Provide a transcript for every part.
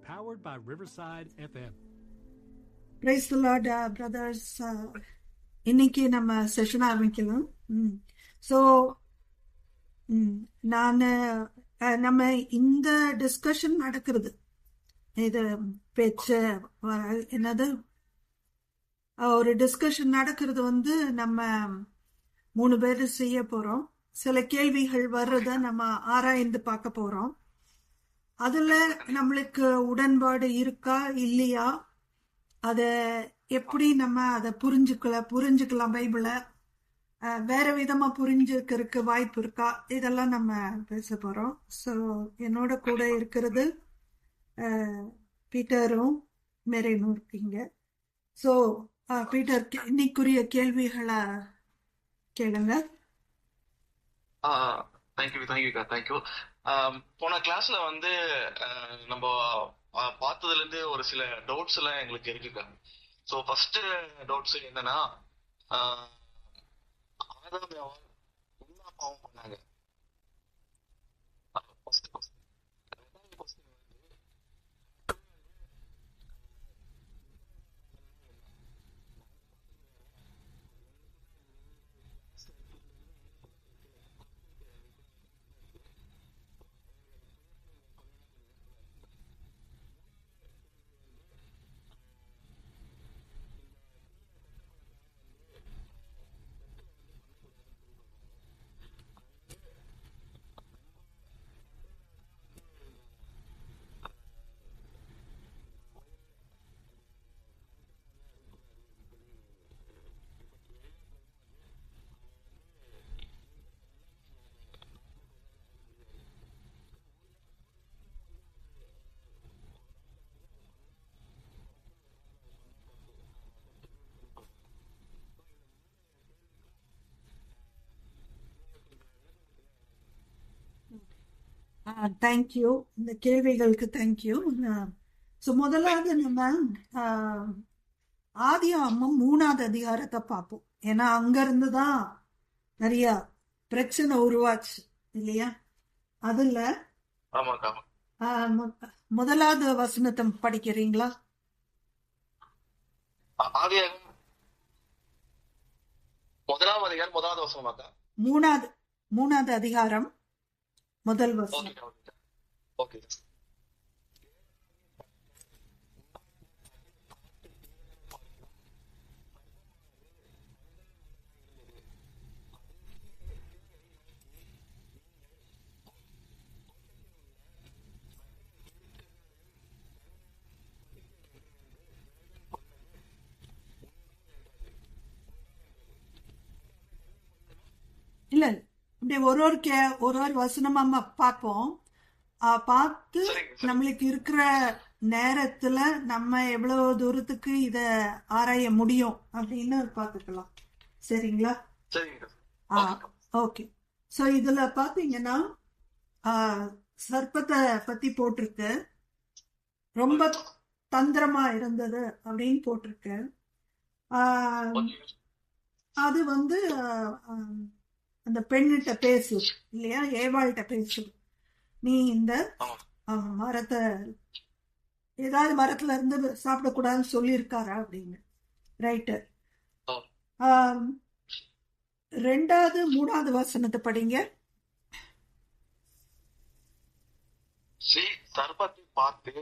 powered by Riverside FM. Praise the Lord, brothers. இன்னைக்கு நம்ம session ஆரம்பிக்கலாம். ஸோ நான் நம்ம இந்த டிஸ்கஷன் நடக்கிறது, இது பேச்சு என்னது ஒரு டிஸ்கஷன் நடக்கிறது நம்ம 3 பேர் செய்ய போறோம். சில கேள்விகள் வர்றத நம்ம ஆராய்ந்து பார்க்க போறோம். அதுல நம்மளுக்கு உடன்பாடு இருக்கா இல்லையா, அத எப்படி நம்ம அதை புரிஞ்சுக்கலாம், பைபிளை வேற விதமா புரிஞ்சுக்கிறதுக்கு வாய்ப்பு இருக்கா, இதெல்லாம் நம்ம பேச போறோம். ஸோ என்னோட கூட இருக்கிறது பீட்டரும் மேரேனும் இருக்கீங்க. ஸோ பீட்டர், இன்னைக்குரிய கேள்விகளை கேளுங்க. தேங்க்யூ. போன கிளாஸ்ல நம்ம பார்த்ததுல இருந்து ஒரு சில டவுட்ஸ் எல்லாம் எங்களுக்கு இருக்குக்கா. ஸோ ஃபர்ஸ்ட் டவுட்ஸ் என்னன்னா, ஆதாம் ஏவாள் என்ன பாவம் பண்ணாங்க? தேங்க்யூ, இந்த கேள்விகளுக்கு தேங்க்யூ. ஸோ முதலாவது நம்ம ஆதியாகமம் 3ஆவது அதிகாரத்தை பார்ப்போம். ஏன்னா அங்கிருந்து தான் நிறைய பிரச்சனை உருவாச்சு இல்லையா. அதுல முதலாவது வசனத்தை படிக்கிறீங்களா? மூணாவது அதிகாரம் முதல் வசனம். இல்ல, இப்படி ஒரு வசனமா பார்ப்போம். பார்த்து நம்மளுக்கு இருக்கிற நேரத்துல நம்ம எவ்வளவு தூரத்துக்கு இத ஆராய முடியும் அப்படின்னு பார்த்துக்கலாம். சரிங்களா? ஓகே. ஸோ இதுல பாத்தீங்கன்னா சர்ப்பத்தை பத்தி போட்டிருக்கு, ரொம்ப தந்திரமா இருந்தது அப்படின்னு போட்டிருக்கு. அது அந்த பெண்ணிட்ட பேசு இல்லையா, ஏவாள்கிட்ட பேசு, நீ இந்த மரத்தை ஏதாவது மரத்துல இருந்து சாப்பிடக்கூடாதுன்னு சொல்லியிருக்காரா அப்படின்னு. ரைட்டு. 2வது 3வது வசனத்தை படிங்க. சர்ப்பத்தை பார்த்து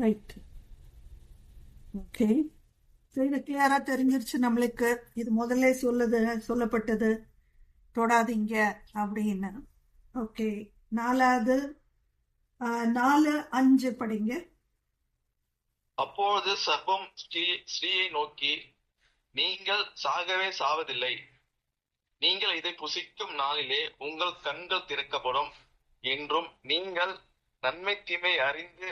ரைட். ஓகே. இது கிளியரா தெரிஞ்சிருச்சு நம்மளுக்கு. இது முதல்ல சொல்லப்பட்டது தொடாதீங்க அப்படின்னு. ஓகே. 4வது 4:5 படிங்க. அப்பொழுது சர்ப்பம் ஸ்ரீயை நோக்கி, நீங்கள் சாகவே சாவதில்லை, நீங்கள் இதை புசிக்கும் நாளிலே உங்கள் கண்கள் திறக்கப்படும் என்றும் நீங்கள் நன்மை தீமை அறிந்து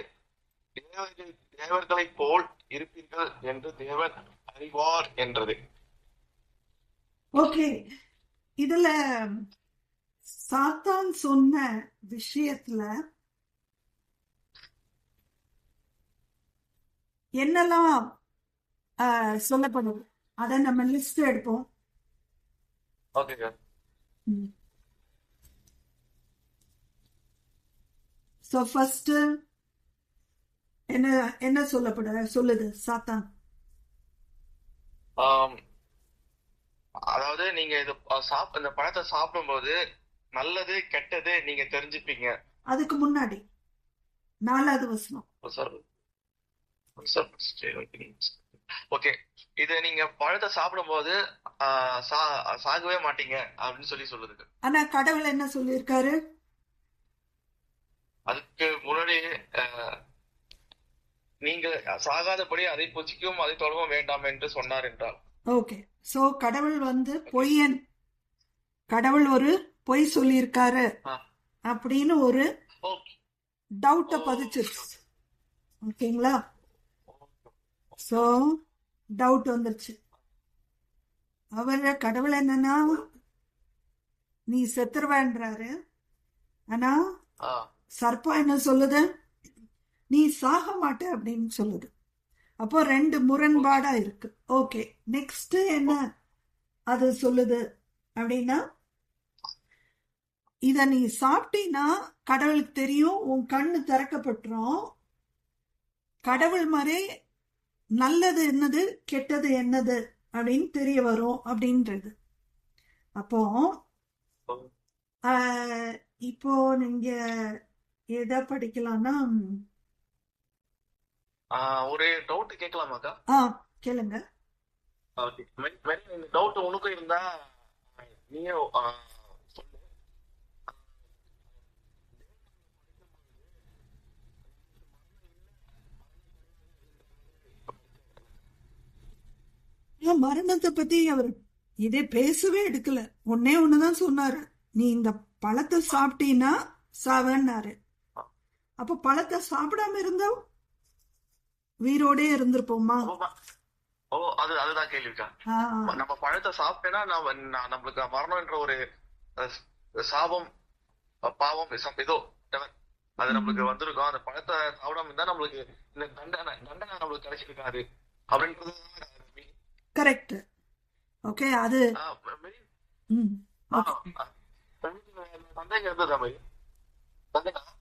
தேவர்களைப் போல் இருப்பீர்கள் என்று தேவன் அறிவார் என்றது. ஓகே. இதுல சாத்தான் சொன்ன விஷயத்துல என்னெல்லாம் சொல்லப்படுது அதை நம்ம லிஸ்ட் எடுப்போம். ஓகேக்கா. ஸோ ஃபர்ஸ்ட் என்ன என்ன சொல்லுது சாத்தான்? அதாவது நீங்க இந்த பழத்தை சாப்பிடும்போது நல்லது கெட்டது நீங்க தெரிஞ்சுப்பீங்க. அதுக்கு முன்னாடி 4வது வசனம். ஓகே, இது நீங்க பழத்தை சாப்பிடும்போது சாகவே மாட்டீங்க அப்படின்னு சொல்லுது. ஆனா கடவுள் என்ன சொல்லியிருக்காரு? அதுக்கு முன்னாடி நீங்க சாகாதபடி அதை புசிக்கும் அதை தொடவும் வேண்டாம் என்று சொன்னார் என்றால். ஓகே, சோ கடவுள் பொய்யன், கடவுள் ஒரு பொய் சொல்லியிருக்காரு அப்படின்னு ஒரு டவுட்டை பதிச்சிருச்சு. ஓகேங்களா? சோ டவுட் வந்துருச்சு. கடவுள் என்னன்னா நீ செத்துருவேன்றாரு. ஆனா சர்ப்பம் என்ன சொல்லுது? நீ சாக மாட்ட அப்படின்னு சொல்லுது. அப்போ 2 முரண்பாடா இருக்கு. ஓகே, நெக்ஸ்ட் என்ன அது சொல்லுது அப்படின்னா, இத நீ சாப்பிட்டீன்னா கடவுளுக்கு தெரியும், உன் கண்ணு திறக்கப்பட்டுரும், கடவுள் மாதிரி நல்லது என்னது கெட்டது என்னது அப்படின்னு தெரிய வரும் அப்படின்றது. அப்போ இப்போ நீங்க எதை படிக்கலாம்னா, ஒரு டவுட் கேட்கலாமாக்கா? கேளுங்க. டவுட் உனக்கும் இருந்தா நீயும் மரணத்தை பத்தி அவர் இதே பேசவே எடுக்கல. ஒன்னே ஒண்ணுதான் சொன்னாரு, நீ இந்த பழத்தை சாப்பிட்டீன்னா சாவன்னாரு. அப்ப பழத்தை சாப்பிடாம இருந்தா உயிரோடே இருந்திருப்போமா? அதுதான் கேள்விக்கா. நம்ம பழத்தை சாப்பிட்டேன்னா நம்மளுக்கு மரணம் என்ற ஒரு சாபம் பாவம் ஏதோ அது நம்மளுக்கு வந்திருக்கும். அந்த பழத்தை சாப்பிடாம இருந்தா நம்மளுக்கு இந்த தண்டனை நம்மளுக்கு கிடைச்சிருக்காது அப்படின்றது. கரெக்ட். ஓகே, அது சந்தேகம் இருந்தது மாதிரி சந்தேகம்.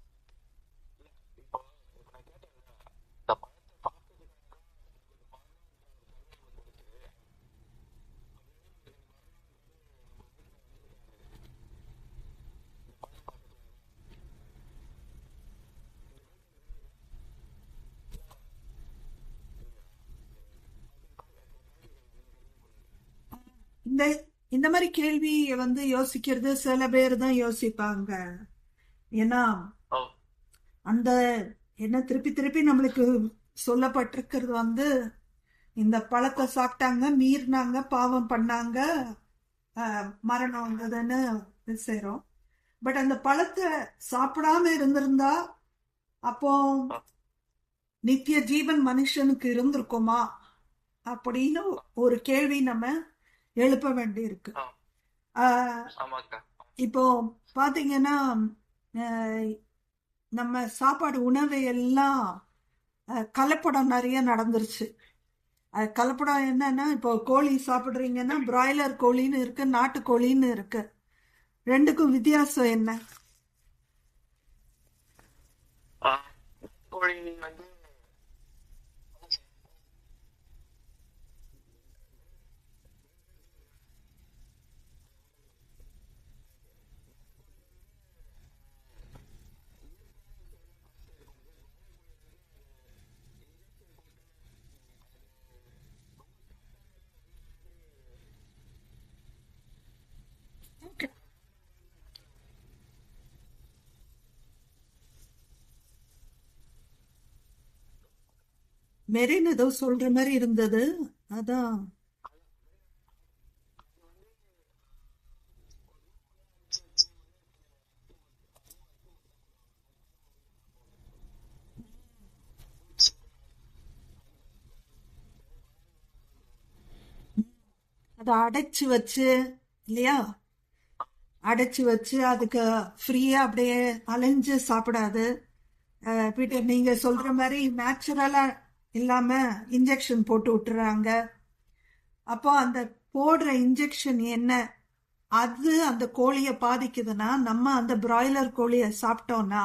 இந்த மாதிரி கேள்வி யோசிக்கிறது சில பேர் தான் யோசிப்பாங்க. ஏன்னா அந்த என்ன திருப்பி திருப்பி நம்மளுக்கு சொல்லப்பட்டிருக்கிறது இந்த பழத்தை சாப்பிட்டாங்க, மீறினாங்க, பாவம் பண்ணாங்க, மரணம் வந்ததுன்னு சேரும். பட் அந்த பழத்தை சாப்பிடாம இருந்திருந்தா அப்போ நித்திய ஜீவன் மனுஷனுக்கு இருந்திருக்குமா அப்படின்னு ஒரு கேள்வி நம்ம எழுப்ப வேண்டி இருக்கு. இப்போ பாத்தீங்கன்னா நம்ம சாப்பாடு உணவு எல்லாம் கலப்படம் நிறைய நடந்துருச்சு. கலப்படம் என்னன்னா, இப்போ கோழி சாப்பிடுறீங்கன்னா பிராய்லர் கோழின்னு இருக்கு, நாட்டு கோழின்னு இருக்கு. ரெண்டுக்கும் வித்தியாசம் என்ன? மெரின் ஏதோ சொல்ற மாதிரி இருந்தது, அதான். அதை அடைச்சு வச்சு இல்லையா, அடைச்சு வச்சு அதுக்கு ஃப்ரீயா அப்படியே அலைஞ்சு சாப்பிடாது. பீட்டர் நீங்க சொல்ற மாதிரி நேச்சுரலா இல்லாம இன்ஜெக்ஷன் போட்டு விட்டுறாங்க. அப்போ அந்த போடுற இன்ஜெக்ஷன் என்ன, அது அந்த கோழியை பாதிக்குதுன்னா, நம்ம அந்த பிராய்லர் கோழியை சாப்பிட்டோம்னா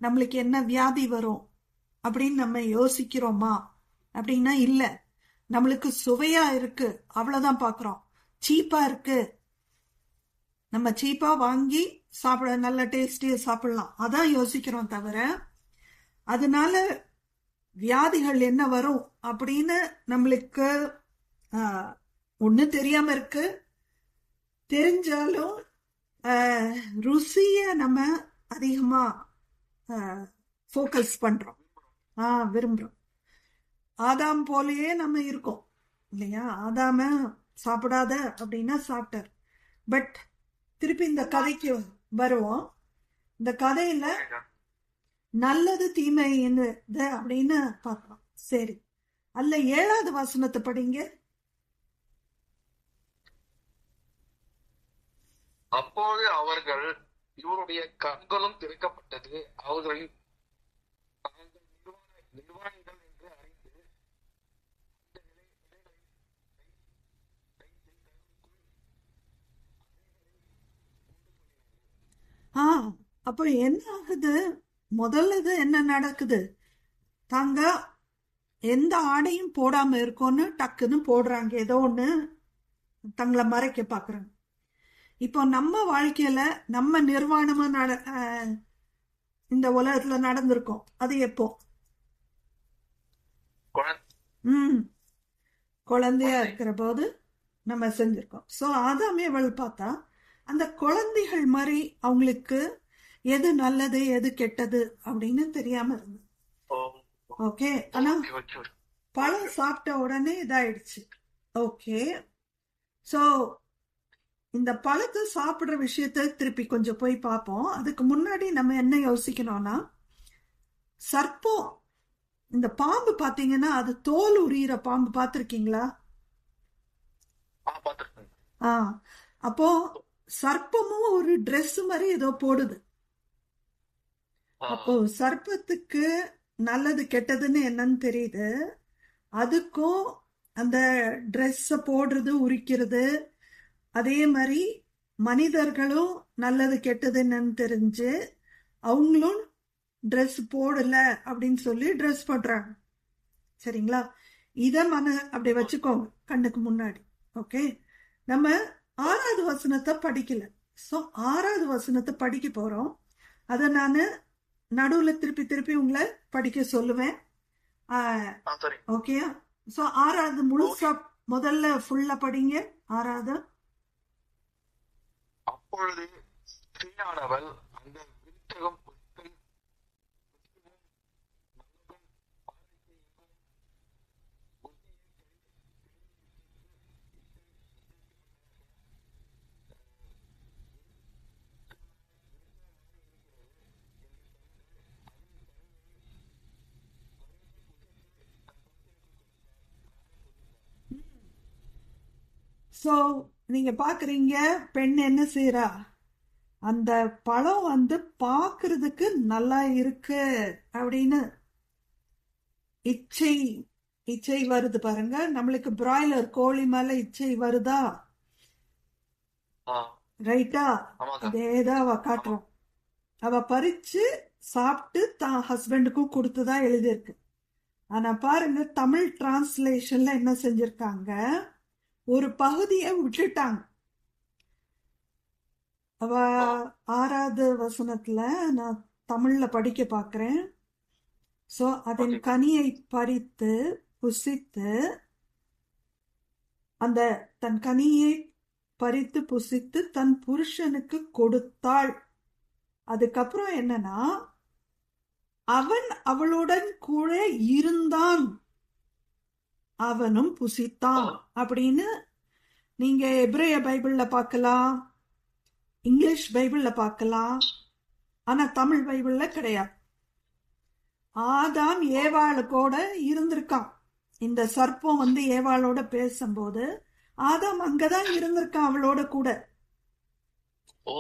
நம்மளுக்கு என்ன வியாதி வரும் அப்படின்னு நம்ம யோசிக்கிறோமா அப்படின்னா இல்ல. நம்மளுக்கு சுவையா இருக்கு அவ்வளவுதான் பாக்குறோம். சீப்பா இருக்கு, நம்ம சீப்பா வாங்கி சாப்பிட நல்ல டேஸ்டியா சாப்பிடலாம், அதான் யோசிக்கிறோம் தவிர அதனால வியாதிகள் என்ன வரும் அப்படின்னு நம்மளுக்கு ஒண்ணு தெரியாம இருக்கு. தெரிஞ்சாலும் ருசிய நம்ம அதிகமா ஃபோக்கஸ் பண்றோம், விரும்புறோம். ஆதாம் போலயே நம்ம இருக்கோம் இல்லையா? ஆதாம சாப்பிடாத அப்படின்னா சாப்பிட்டார். பட் திருப்பி இந்த கதைக்கு வருவோம். இந்த கதையில நல்லது தீமை என்னது அப்படின்னு பார்க்கலாம். சரி, அல்ல 7வது வசனத்தை படிங்க. அப்போது அவர்கள் இவருடைய கண்களும் திறக்கப்பட்டது, அவர்களின் நிர்வாணிகள் என்று அறிந்து அப்போ என்ன ஆகுது? முதல்ல என்ன நடக்குது? தாங்க எந்த ஆடையும் போடாம இருக்கோன்னு டக்குன்னு போடுறாங்க, ஏதோ ஒண்ணு தங்களை மறைக்க பாக்குறாங்க. இப்போ நம்ம வாழ்க்கையில நம்ம நிர்வாணமா இந்த உலகத்துல நடந்திருக்கோம். அது எப்போ? குழந்தையா இருக்கிற போது நம்ம செஞ்சிருக்கோம். சோ ஆதாமேவள் பார்த்தா அந்த குழந்தைகள் மாதிரி அவங்களுக்கு எது நல்லது எது கெட்டது அப்படின்னு தெரியாம இருந்தது. ஓகே, ஆனா பழம் சாப்பிட்ட உடனே இதாயிடுச்சு. ஓகே, சோ இந்த பழத்தை சாப்பிடுற விஷயத்த திருப்பி கொஞ்சம் போய் பார்ப்போம். அதுக்கு முன்னாடி நம்ம என்ன யோசிக்கணும்னா, சர்ப்பம், இந்த பாம்பு பாத்தீங்கன்னா அது தோல் உரியிற பாம்பு பார்த்திருக்கீங்களா? அப்போ சர்ப்பமும் ஒரு ட்ரெஸ் மாதிரி ஏதோ போடுது. அப்போ சர்ப்பத்துக்கு நல்லது கெட்டதுன்னு என்னன்னு தெரியுது, அதுக்கும் அந்த ட்ரெஸ் போடுறது உரிக்கிறது. அதே மாதிரி மனிதர்களும் நல்லது கெட்டது என்னன்னு தெரிஞ்சு அவங்களும் ட்ரெஸ் போடல அப்படின்னு சொல்லி ட்ரெஸ் பண்றாங்க. சரிங்களா? இத அப்படி வச்சுக்கோங்க கண்ணுக்கு முன்னாடி. ஓகே, நம்ம 6வது வசனத்தை படிக்கல. சோ 6வது வசனத்தை படிக்க போறோம். அத நானு நடுவுல திருப்பி திருப்பி உங்களை படிக்க சொல்லுவேன். ஓகே, சோ 6வது முழுசா முதல்ல ஃபுல்லா படிங்க. 6வது. அப்பொழுது ஸ்திரீயானவள் அந்த விருட்சகம் சோ நீங்க பாக்குறீங்க, பெண் என்ன செய்யறா? அந்த பழம் பாக்குறதுக்கு நல்லா இருக்கு அப்படின்னு இச்சை வருது பாருங்க. நம்மளுக்கு பிராய்லர் கோழி மேல இச்சை வருதா? ரைட்டா? அதேதான் அவ காட்டுறோம். அவ பறிச்சு சாப்பிட்டு தான் ஹஸ்பண்டுக்கும் கொடுத்துதான் எழுதியிருக்கு. ஆனா பாருங்க, தமிழ் டிரான்ஸ்லேஷன்ல என்ன செஞ்சிருக்காங்க, ஒரு பகுதியை விட்டுட்டாங்க. அவ 6வது வசனத்துல நான் தமிழ்ல படிக்க பாக்குறேன். சோ அதன் கனியை பறித்து புசித்து, அந்த தன் கனியை பறித்து புசித்து தன் புருஷனுக்கு கொடுத்தாள். அதுக்கப்புறம் என்னன்னா, அவன் அவளுடன் கூட இருந்தான், அவனும் புசித்தான் அப்படின்னு நீங்க எபிரேய பைபிள்ல பார்க்கலாம், இங்கிலீஷ் பைபிள்ல பார்க்கலாம். ஆனா தமிழ் பைபிள்ல கிடையாது. ஆதாம் ஏவாளோட இருந்திருக்கான். இந்த சர்ப்பம் ஏவாளோட பேசும்போது ஆதாம் அங்கதான் இருந்திருக்கான் அவளோட கூட. ஓ,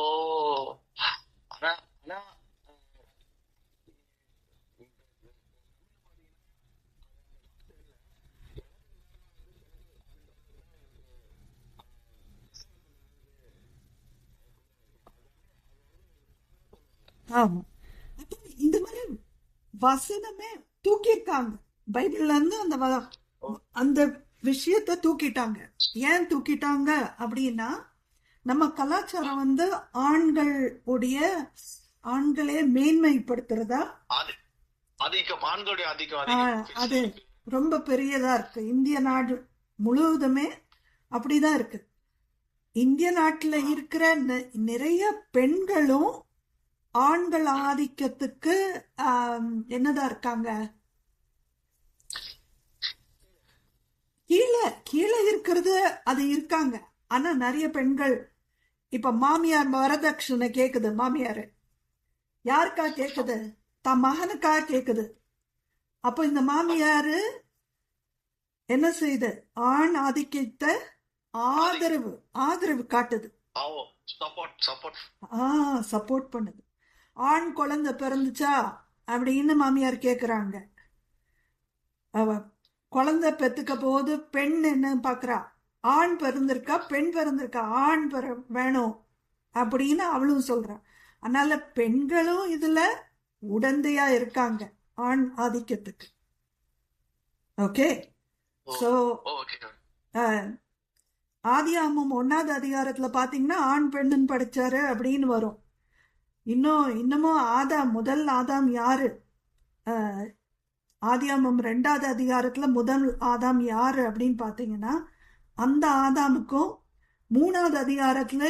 ஆமா. அப்ப இந்த மாதிரி வசனமே தூக்கியிருக்காங்க. பைபிள்ல இருந்து அந்த விஷயத்த தூக்கிட்டாங்க. ஏன் தூக்கிட்டாங்க அப்படின்னா, நம்ம கலாச்சாரம் ஆண்கள் உடைய ஆண்களே மேன்மைப்படுத்துறதா ஆதி- ஆண்களுடைய ஆதிக்கம் அது அதிகம். ரொம்ப பெரியதா இருக்கு. இந்திய நாடு முழுவதுமே அப்படிதான் இருக்கு. இந்திய நாட்டுல இருக்கிற நிறைய பெண்களும் ஆண்கள் ஆதிக்கத்துக்கு என்னதான் இருக்காங்க, கீழே கீழே இருக்கிறது அது இருக்காங்க. ஆனா நிறைய பெண்கள் இப்ப மாமியார் வரதட்சணை கேக்குது. மாமியாரு யாருக்கா கேக்குது? தன் மகனுக்கா கேக்குது. அப்ப இந்த மாமியாரு என்ன செய்யுது? ஆண் ஆதிக்கத்தை ஆதரவு காட்டுது, சப்போர்ட் பண்ணுது. ஆண் குழந்தை பிறந்துச்சா அப்படின்னு மாமியார் கேக்குறாங்க. அவ குழந்தை பெத்துக்க போது பெண் என்ன பாக்குறா? ஆண் பிறந்திருக்கா பெண் பிறந்திருக்கா, ஆண் வேணும் அப்படின்னு அவளும் சொல்றா. அதனால பெண்களும் இதுல உடந்தையா இருக்காங்க ஆண் ஆதிக்கத்துக்கு. ஓகே. சோ ஆதியாகமம் 1வது அதிகாரத்துல பாத்தீங்கன்னா ஆண் பெண்ணுன்னு படிச்சாரு அப்படின்னு வரும். இன்னமும் முதல் ஆதாம் யாரு? ஆதியாகமம் 2வது அதிகாரத்துல முதல் ஆதாம் யாரு அப்படின்னு பாத்தீங்கன்னா, அந்த ஆதாமுக்கும் 3வது அதிகாரத்துல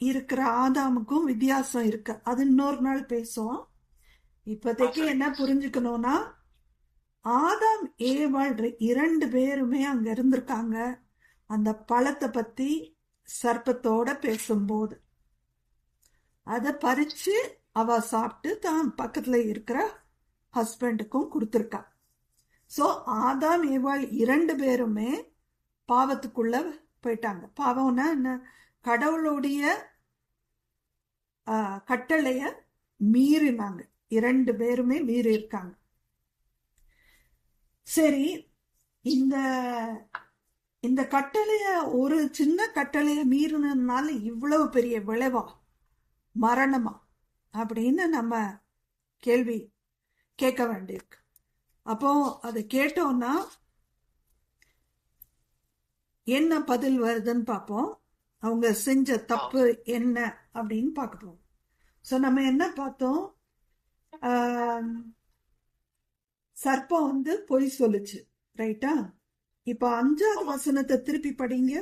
இருக்கிற ஆதாமுக்கும் வித்தியாசம் இருக்கு. அது இன்னொரு நாள் பேசுவோம். இப்போதைக்கு என்ன புரிஞ்சுக்கணும்னா, ஆதாம் ஏவாள் 2 பேருமே அங்க இருந்திருக்காங்க. அந்த பழத்தை பத்தி சர்ப்பத்தோட பேசும்போது அத பறிச்சு அவ சாப்பிட்டு தான் பக்கத்துல இருக்கிற ஹஸ்பண்டுக்கும் கொடுத்துருக்கா. சோ ஆதாம் ஏவாள் 2 பேருமே பாவத்துக்குள்ள போயிட்டாங்க. பாவம்னா என்ன? கடவுளுடைய கட்டளைய மீறினாங்க. 2 பேருமே மீறி இருக்காங்க. சரி, இந்த கட்டளைய ஒரு சின்ன கட்டளைய மீறினதுனால இவ்வளவு பெரிய விளைவா, மரணமா அப்படின்னு நம்ம கேள்வி கேட்க வேண்டியிருக்கு. அப்போ அதை கேட்டோம்னா என்ன பதில் வருதுன்னு பார்ப்போம். அவங்க செஞ்ச தப்பு என்ன அப்படின்னு பார்க்க போவோம். ஸோ நம்ம என்ன பார்த்தோம்? சர்ப்பம் பொய் சொல்லுச்சு, ரைட்டா? இப்ப 5வது வசனத்தை திருப்பி படிங்க.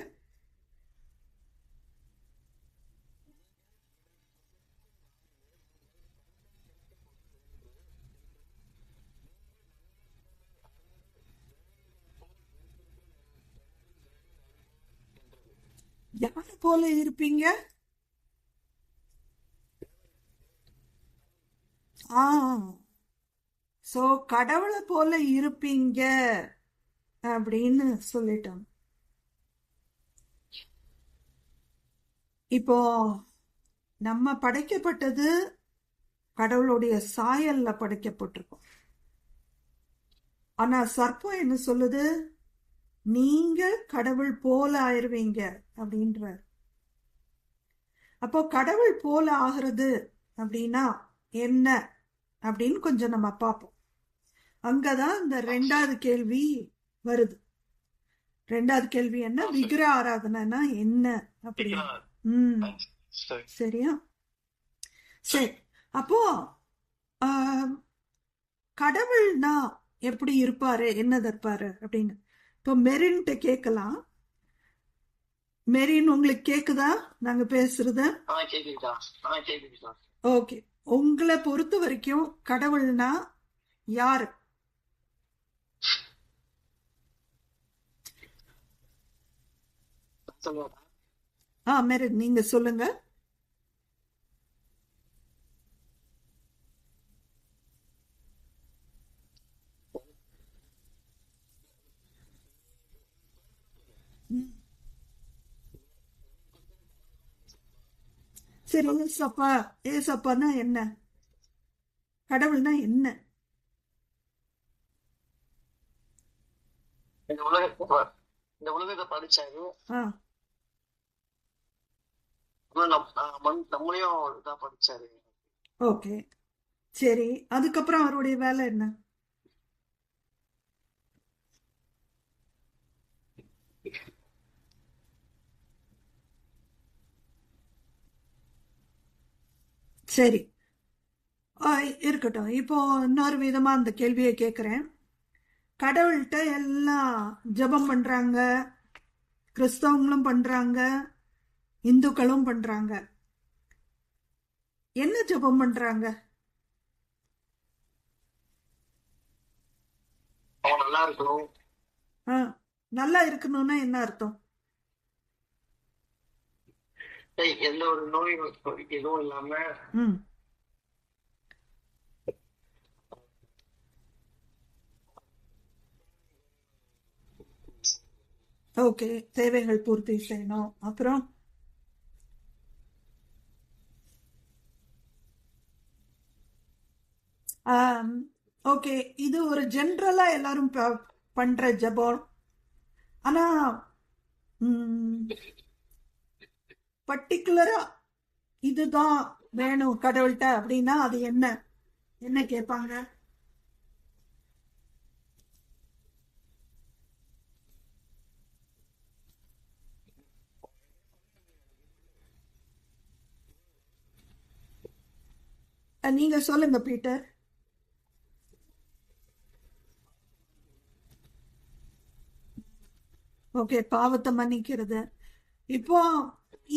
யாரு போல இருப்பீங்க? சோ கடவுளை போல இருப்பீங்க அப்படின்னு சொல்லிட்டோம். இப்போ நம்ம படைக்கப்பட்டது கடவுளுடைய சாயல்ல படைக்கப்பட்டிருக்கோம். ஆனா சர்ப்பம் என்ன சொல்லுது? நீங்க கடவுள் போல ஆயிருவீங்க அப்படின்ற. அப்போ கடவுள் போல ஆகிறது அப்படின்னா என்ன அப்படின்னு கொஞ்சம் நம்ம பார்ப்போம். அங்கதான் இந்த 2வது கேள்வி வருது. 2வது கேள்வி என்ன? விக்கிர ஆராதனைனா என்ன அப்படின்னு. சரியா? சரி, அப்போ கடவுள்னா எப்படி இருப்பாரு, என்னது இருப்பாரு அப்படின்னு இப்போ மெரின்ட்ட கேட்கலாம். மெரின், உங்களுக்கு கேக்குதா நாங்க பேசுறத? ஓகே. உங்களை பொறுத்த வரைக்கும் கடவுள்னா யாரு? மெரின், நீங்க சொல்லுங்க. சரி, ஏசப்பானா என்ன? கடவுள்னா என்ன? இந்த உலகத்தை படிச்சாரு. நம்மளையும் படிச்சாரு. ஓகே. சரி, அதுக்கப்புறம் அவருடைய வேலை என்ன? சரி, இருக்கட்டும். இப்போ இன்னொரு விதமா அந்த கேள்வியை கேட்குறேன். கடவுள்கிட்ட எல்லாம் ஜெபம் பண்றாங்க, கிறிஸ்தவங்களும் பண்றாங்க, இந்துக்களும் பண்றாங்க. என்ன ஜெபம் பண்றாங்க? அவன் நல்லா இருக்கணும். ஆ, நல்லா இருக்கணும்னா என்ன அர்த்தம்? எந்த ஒரு நோய் எதுவும் இல்லாம ம் ஓகே, தேவைகள் பூர்த்தி செய்யணும். அப்புறம் ஓகே, இது ஒரு ஜென்ரலா எல்லாரும் பண்ற ஜெபம். ஆனா பர்டிகுலரா இதுதான் வேணும் கடவுள்கிட்ட அப்படின்னா அது என்ன என்ன கேட்பாங்க? நீங்க சொல்லுங்க பீட்டர். ஓகே, பாவத்தை மன்னிக்கிறது. இப்போ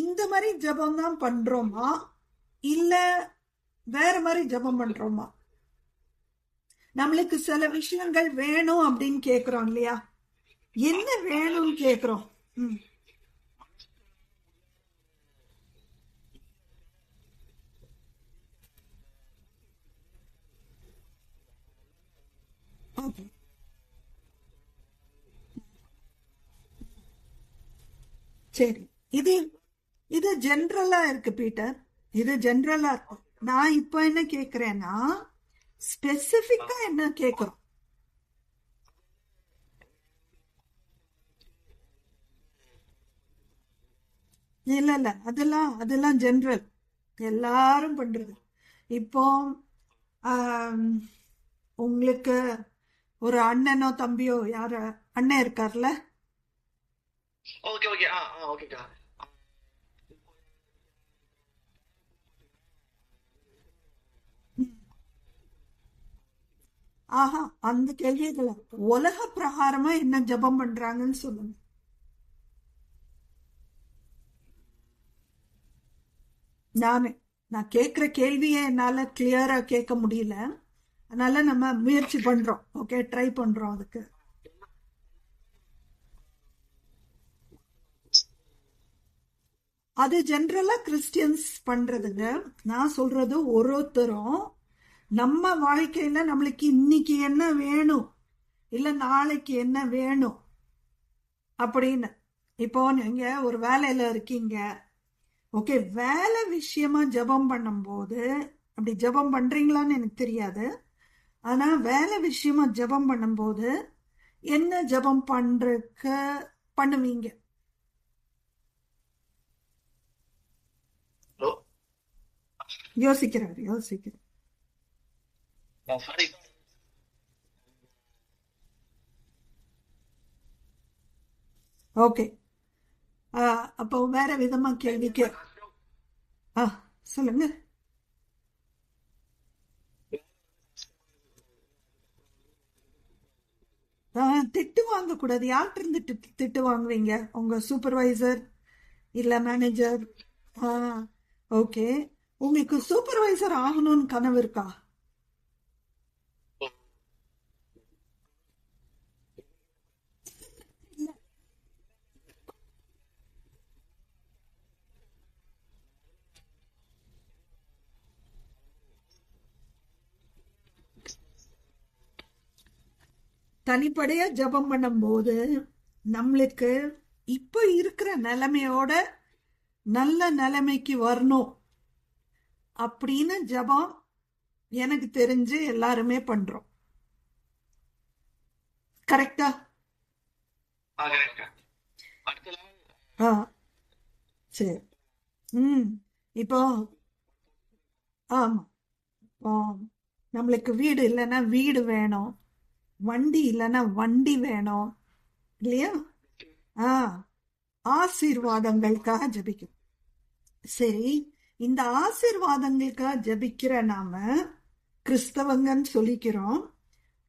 இந்த மாதிரி ஜெபம் தான் பண்றோமா இல்ல வேற மாதிரி ஜெபம் பண்றோமா? நம்மளுக்கு சில விஷயங்கள் வேணும் அப்படின்னு கேக்குறோம் இல்லையா? என்ன வேணும்னு கேக்குறோம். ம் ஓகே, சரி. இது இது ஜென்ரலா இருக்கு பீட்டர். இது ஜென்ரலா இருக்கும். நான் இப்போ என்ன கேக்குறேன்னா ஸ்பெசிபிக்கா என்ன கேக்குறோம். இல்ல இல்ல, அதெல்லாம் அதெல்லாம் ஜென்ரல், எல்லாரும் பண்றது. இப்போ ஆம், உங்களுக்கு ஒரு அண்ணனோ தம்பியோ யார அண்ணன் இருக்கார்ல? ஓகே ஓகே ஓகேக்கா. ம். ஆஹா, அந்த கேள்விகளை உலக பிரகாரமா என்ன ஜெபம் பண்றாங்கன்னு சொல்லுங்க. நானு நான் கேட்குற கேள்வியை என்னால கிளியரா கேட்க முடியல. அதனால நம்ம முயற்சி பண்றோம். ஓகே, ட்ரை பண்றோம் அதுக்கு. அது ஜென்ரலா கிறிஸ்டியன்ஸ் பண்றதுங்க. நான் சொல்றது ஒருத்தரும் நம்ம வாழ்க்கையில நம்மளுக்கு இன்னைக்கு என்ன வேணும் இல்ல நாளைக்கு என்ன வேணும் அப்படின்னு. இப்போ நீங்க ஒரு வேலையில இருக்கீங்க. ஓகே, வேலை விஷயமா ஜெபம் பண்ணும்போது, அப்படி ஜெபம் பண்றீங்களான்னு எனக்கு தெரியாது. ஆனா வேலை விஷயமா ஜெபம் பண்ணும்போது என்ன ஜெபம் பண்றதுக்கு பண்ணுவீங்க? ஹலோ. யோசிக்கிறாரு யோசிக்கிறார். சாரி. ஓகே, அப்போ வேற விதமா கேள்விக்கு ஆ சொல்லுங்க. திட்டு வாங்க கூடாது. யார்கிட்ட இருந்து திட்டு வாங்குவீங்க? உங்க சூப்பர்வைசர் இல்ல மேனேஜர்? ஆ ஓகே, உங்களுக்கு சூப்பர்வைசர் ஆகணும்னு கனவு இருக்கா? தனிப்படையா ஜெபம் பண்ணும்போது நம்மளுக்கு இப்ப இருக்கிற நிலைமையோட நல்ல நிலைமைக்கு வரணும் அப்படின்னு ஜெபம் எனக்கு தெரிஞ்சு எல்லாருமே பண்றோம். கரெக்டா? கரெக்டா. அடுத்த level. ஆ சரி. ம் இப்போ ஆமா, இப்போ நம்மளுக்கு வீடு இல்லைன்னா வீடு வேணும், வண்டி இல்லைன்னா வண்டி வேணும், இல்லையா? ஆ ஆசீர்வாதங்களுக்காக ஜெபிக்கும். சரி, இந்த ஆசீர்வாதங்களுக்காக ஜெபிக்கிற நாம கிறிஸ்தவங்கன்னு சொல்லிக்கிறோம்.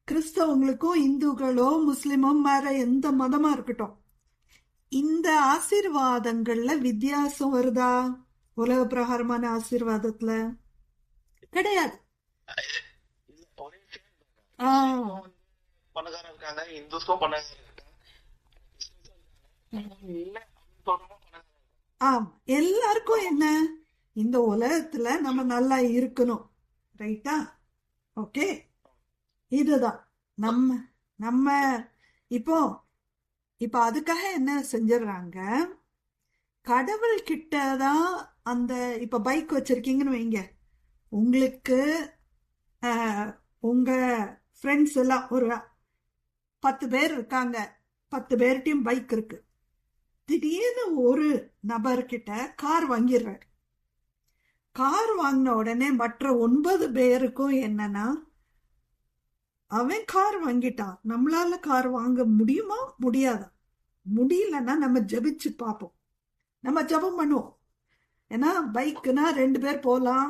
கிறிஸ்தவங்களுக்கும் இந்துக்களோ முஸ்லிமோ வேற எந்த மதமா இருக்கட்டும், இந்த ஆசீர்வாதங்கள்ல வித்தியாசம் வருதா? உலக பிரகாரமான ஆசீர்வாதத்துல கிடையாது. ஆ, பணக்காரன் இருக்காங்க, இந்துஸும் பணக்காரன் இல்ல அப்படின்னு சொல்றவங்க பணக்காரன். ஆம், எல்லாருக்கும் என்ன, இந்த உலகத்துல நம்ம நல்லா இருக்கணும், ரைட்டா? ஓகே, இதுதான் நம்ம நம்ம இப்போ இப்போ அதுக்காக என்ன செஞ்சிடறாங்க, கடவுள் கிட்டதான் அந்த இப்போ பைக் வச்சிருக்கீங்கன்னு வைங்க, உங்களுக்கு உங்க ஃப்ரெண்ட்ஸ் எல்லாம் ஒரு 10 பேர் இருக்காங்க, 10 பேர்கிட்டயும் பைக் இருக்கு. திடீர்னு ஒரு நபர்கிட்ட கார் வாங்கிடுறாரு. கார் வாங்கின உடனே மற்ற 9 பேருக்கும் என்னன்னா, அவன் கார் வாங்கிட்டான், நம்மளால கார் வாங்க முடியுமா முடியாதா? முடியலன்னா நம்ம ஜெபிச்சு பார்ப்போம், நம்ம ஜெபம் பண்ணுவோம். ஏன்னா பைக்குனா 2 பேர் போகலாம்,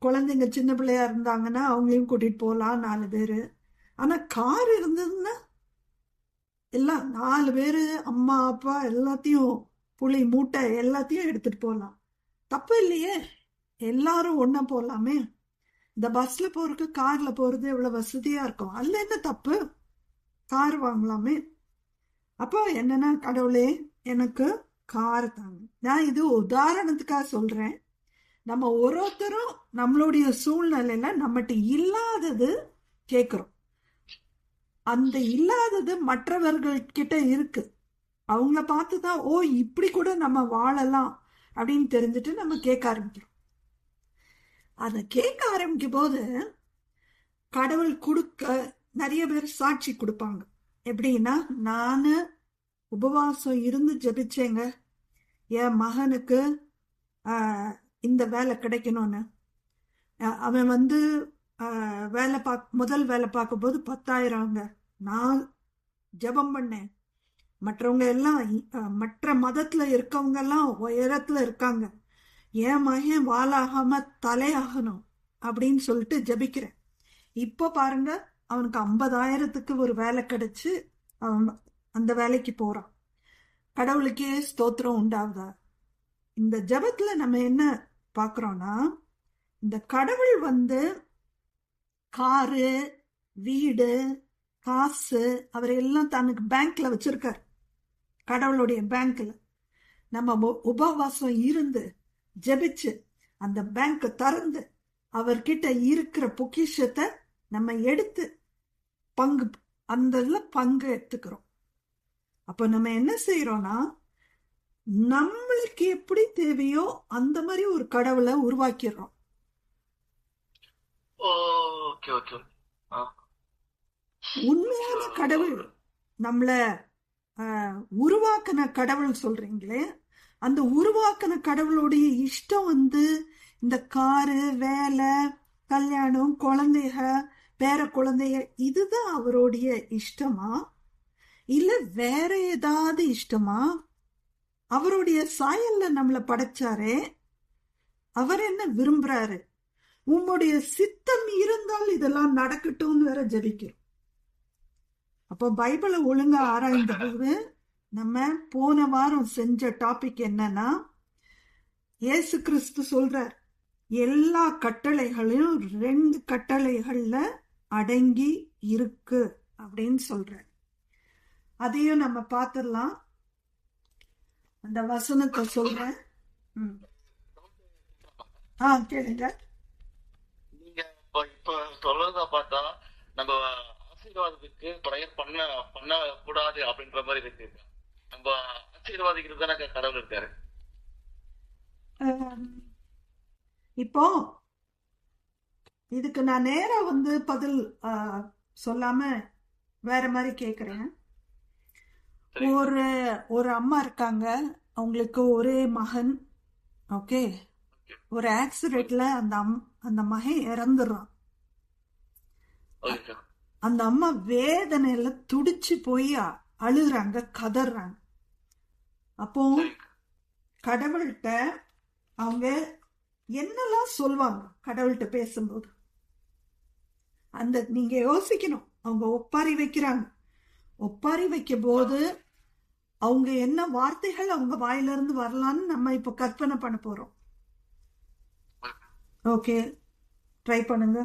குழந்தைங்க சின்ன பிள்ளையா இருந்தாங்கன்னா அவங்களையும் கூட்டிட்டு போகலாம் 4 பேர். ஆனா கார் இருந்ததுன்னா எல்லாம் 4 பேர், அம்மா அப்பா எல்லாத்தையும், புளி மூட்டை எல்லாத்தையும் எடுத்துட்டு போகலாம், தப்பு இல்லையே? எல்லாரும் ஒன்னா போகலாமே. இந்த பஸ்ல போறதுக்கு கார்ல போறது எவ்வளவு வசதியா இருக்கும், அதுல என்ன தப்பு? கார் வாங்கலாமே. அப்போ என்னன்னா, கடவுளே எனக்கு கார் தாங்க. நான் இது உதாரணத்துக்காக சொல்றேன். நம்ம ஒருத்தரும் நம்மளுடைய சூழ்நிலையில நம்மகிட்ட இல்லாதது கேட்கிறோம், அந்த இல்லாதது மற்றவர்கள் கிட்ட இருக்கு, அவங்கள பார்த்துதான் ஓ இப்படி கூட நம்ம வாழலாம் அப்படின்னு தெரிஞ்சுட்டு நம்ம கேட்க ஆரம்பிக்கிறோம். அதை கேட்க ஆரம்பிக்கும் போது கடவுள் கொடுக்க நிறைய பேர் சாட்சி கொடுப்பாங்க. எப்படின்னா, நான் உபவாசம் இருந்து ஜெபிச்சேங்க, என் மகனுக்கு இந்த வேலை கிடைக்கணும்னு. அவன் வந்து முதல் வேலை பார்க்கும்போது 10,000ங்க. நான் ஜெபம் பண்ணேன். மற்றவங்க எல்லாம் மற்ற மதத்துல இருக்கவங்க எல்லாம் உயரத்துல இருக்காங்க, என் மகன் வாளாகாம தலையாகணும் அப்படின்னு சொல்லிட்டு ஜெபிக்கிறேன். இப்போ பாருங்க, அவனுக்கு 50,000க்கு ஒரு வேலை கிடைச்சு அவன் அந்த வேலைக்கு போறான். கடவுளுக்கே ஸ்தோத்திரம் உண்டாகுதா? இந்த ஜெபத்துல நம்ம என்ன பார்க்குறோம்னா, இந்த கடவுள் வந்து காரு, வீடு, காசு அவர் எல்லாம் தனக்கு பேங்க்ல வச்சிருக்கார், கடவுளுடைய பேங்க்ல. நம்ம உபவாசம் இருந்து ஜெபிச்சு அந்த பேங்க் திறந்து அவர்கிட்ட இருக்கிற பொக்கிஷத்தை நம்ம எடுத்து பங்கு எடுத்துக்கிறோம். அப்ப நம்ம என்ன செய்யறோம்னா, நம்மளுக்கு எப்படி தேவையோ அந்த மாதிரி ஒரு கடவுளை உருவாக்கிடுறோம். உண்மையான கடவுள் நம்மள உருவாக்கின கடவுள் சொல்றீங்களே, அந்த உருவாக்கின கடவுளுடைய இஷ்டம் வந்து இந்த காரு, வேலை, கல்யாணம், குழந்தைக, பேர குழந்தைக, இதுதான் அவருடைய இஷ்டமா இல்ல வேற ஏதாவது இஷ்டமா? அவருடைய சாயல்ல நம்மள படைச்சாரே, அவர் என்ன விரும்புறாரு? உம்முடைய சித்தம் இருந்தால் இதெல்லாம் நடக்கட்டும்னு வேற ஜெபிக்கிறோம். அப்போ பைபிளை ஒழுங்கா ஆராய்ந்த போது நம்ம போன வாரம் செஞ்ச டாபிக் என்னன்னா, இயேசு கிறிஸ்து சொல்றார், எல்லா கட்டளைகளையும் 2 கட்டளைகள்ல அடங்கி இருக்கு அப்படின்னு சொல்றார். அதையும் நம்ம பார்த்துடலாம். அந்த வசனத்தை சொல்றேன். கேளுங்க. நீங்க இப்ப சொல்றத பார்த்தா நம்ம ஆசீர்வாதத்துக்கு பிரயர் பண்ண கூடாது அப்படின்ற மாதிரி இருக்கு. நம்ம ஆசீர்வாதிக்கிறது தானே கடவுள் இருக்காரு. இப்போ இதுக்கு நான் நேரா வந்து பதில் சொல்லாம வேற மாதிரி கேக்குறேன். ஒரு அம்மா இருக்காங்க, அவங்களுக்கு ஒரே மகன். ஓகே, ஒரு ஆக்சிடென்ட்ல அந்த மகன் இறந்துடுறான். அந்த அம்மா வேதனையில துடிச்சு போய் அழுகுறாங்க, கதறாங்க. அப்போ கடவுள்கிட்ட அவங்க என்னெல்லாம் சொல்லுவாங்க கடவுள்கிட்ட பேசும்போது? அந்த நீங்க யோசிக்கணும். அவங்க ஒப்பாரி வைக்கிறாங்க. ஒப்பாரி வைக்கும் போது அவங்க என்ன வார்த்தைகள் அவங்க வாயிலிருந்து வரலான்னு நம்ம இப்போ கற்பனை பண்ண போறோம். ஓகே, ட்ரை பண்ணுங்க.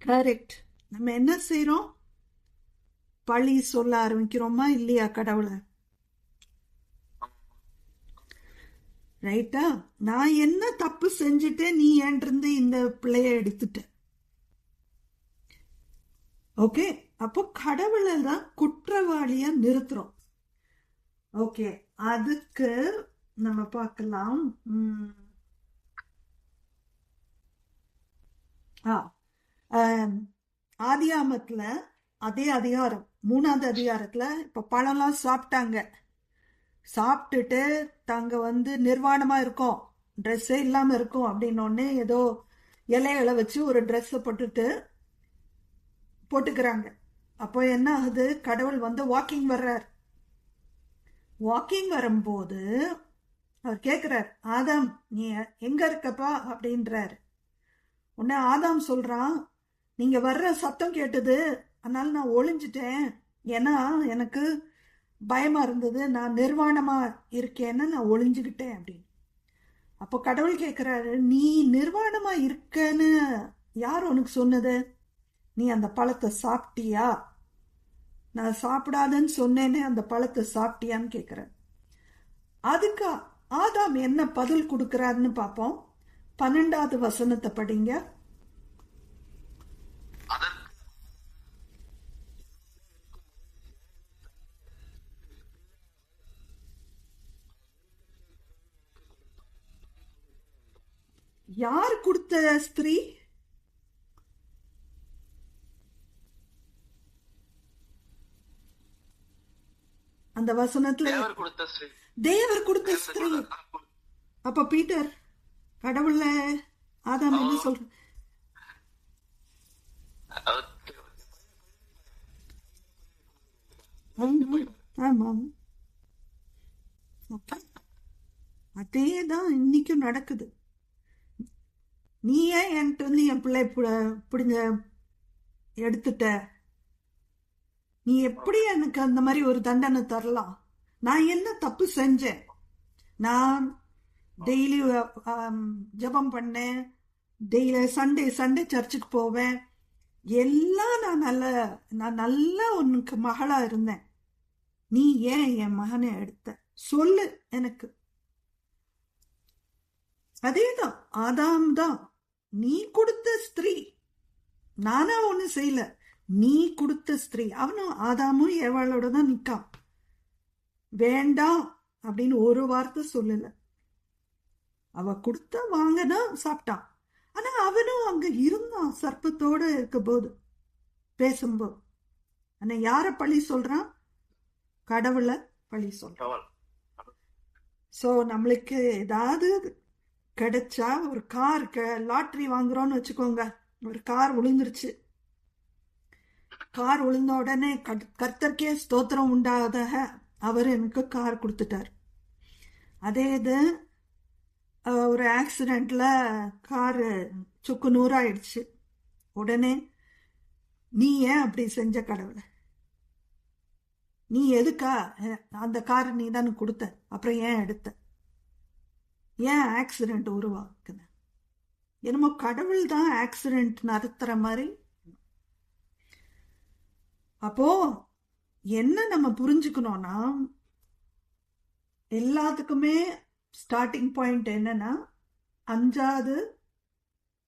கரெக்ட். நம்ம என்ன செய்யறோம்? பழி சொல்ல ஆரம்பிக்கிறோமா இல்லையா கடவுளை? ரைட்டா? நான் என்ன தப்பு செஞ்சுட்டேன், நீ ஏன்றிருந்து இந்த பிள்ளைய எடுத்துட்ட? ஓகே, அப்போ கடவுளை தான் குற்றவாளியா நிறுத்துறோம். ஓகே, அதுக்கு நம்ம பார்க்கலாம். ஆதியாமத்துல அதே அதிகாரம் 3வது அதிகாரத்துல இப்ப பழம்லாம் சாப்பிட்டாங்க. சாப்பிட்டுட்டு தாங்க நிர்வாணமா இருக்கும், ட்ரெஸ்ஸே இல்லாம இருக்கும் அப்படின்னோடனே ஏதோ இலைகளை வச்சு ஒரு ட்ரெஸ்ஸை போட்டுக்கிறாங்க. அப்போ என்ன ஆகுது? கடவுள் வாக்கிங் வர்றார். வாக்கிங் வரும்போது அவர் கேட்கிறார், ஆதாம் நீ எங்க இருக்கப்பா அப்படின்றாரு. உடனே ஆதாம் சொல்றான், நீங்க வர்ற சத்தம் கேட்டது, அதனால நான் ஒளிஞ்சிட்டேன். ஏன்னா எனக்கு பயமா இருந்தது, நான் நிர்வாணமா இருக்கேன்னு நான் ஒளிஞ்சுக்கிட்டேன் அப்படின்னு. அப்போ கடவுள் கேட்கிறாரு, நீ நிர்வாணமா இருக்கன்னு யார் உனக்கு சொன்னது? நீ அந்த பழத்தை சாப்பிட்டியா? நான் சாப்பிடாதன்னு சொன்னேனே, அந்த பழத்தை சாப்பிட்டியான்னு கேட்கிற. அதுக்கு ஆதாம் என்ன பதில் கொடுக்கிறாருன்னு பார்ப்போம். 12வது வசனத்தை படிங்க. யார் கொடுத்த ஸ்திரீ? அந்த வசனத்துல தேவர் கொடுத்த ஸ்திரீ. அப்ப பீட்டர் கடவுள்ல ஆதாம் என்ன சொல்ற? ஆமாம், அதேதான் இன்னைக்கும் நடக்குது. நீ ஏன் என்கிட்ட என் பிள்ளை பிடிங்க எடுத்துட்ட? நீ எப்படி எனக்கு அந்த மாதிரி ஒரு தண்டனை தரலாம்? நான் என்ன தப்பு செஞ்சேன்? நான் டெய்லி ஜபம் பண்ணேன், டெய்லி சண்டே சர்ச்சுக்கு போவேன், எல்லாம் நான் நல்ல உனக்கு மகளா இருந்தேன். நீ ஏன் என் மகனை எடுத்த? சொல்லு எனக்கு. அதேதான் ஆதாம் தான். நீ கொடுத்த ஸ்திரீ, நானா ஒண்ணு செய்யல, நீ கொடுத்த ஸ்திரீ. அவனும் ஆதாமும் ஏவாளோட தான் நிக்கான். வேண்டாம் அப்படின்னு ஒரு வார்த்தை சொல்லல. அவ கொடுத்த வாங்கதான் சாப்பிட்டான். ஆனா அவனும் அங்க இருந்தான் சர்ப்பத்தோட இருக்க போது, பேசும்போது. ஆனா யார பழி சொல்றான்? கடவுளை பழி சொல்றான். சோ நம்மளுக்கு ஏதாவது கிடைச்சா, ஒரு கார் லாட்டரி வாங்குறோம்னு வச்சுக்கோங்க, ஒரு கார் விழுந்துருச்சு. கார் விழுந்த உடனே கர்த்தருக்கே ஸ்தோத்திரம் உண்டாதாக அவர் எனக்கு கார் கொடுத்துட்டார். அதே இது ஒரு ஆக்சிடென்ட்ல கார் சுக்கு நூறாயிடுச்சு. உடனே நீ ஏன் அப்படி செஞ்ச கடவுளை? நீ எதுக்கா அந்த கார் நீ தானே கொடுத்த, அப்புறம் ஏன் எடுத்த? ஏன் ஆக்சிடென்ட் உருவாக்குன? என்னமோ கடவுள் தான் ஆக்சிடென்ட் நடத்துற மாதிரி. அப்போ என்ன நம்ம புரிஞ்சுக்கணும்னா, எல்லாத்துக்குமே ஸ்டார்டிங் பாயிண்ட் என்னன்னா 5வது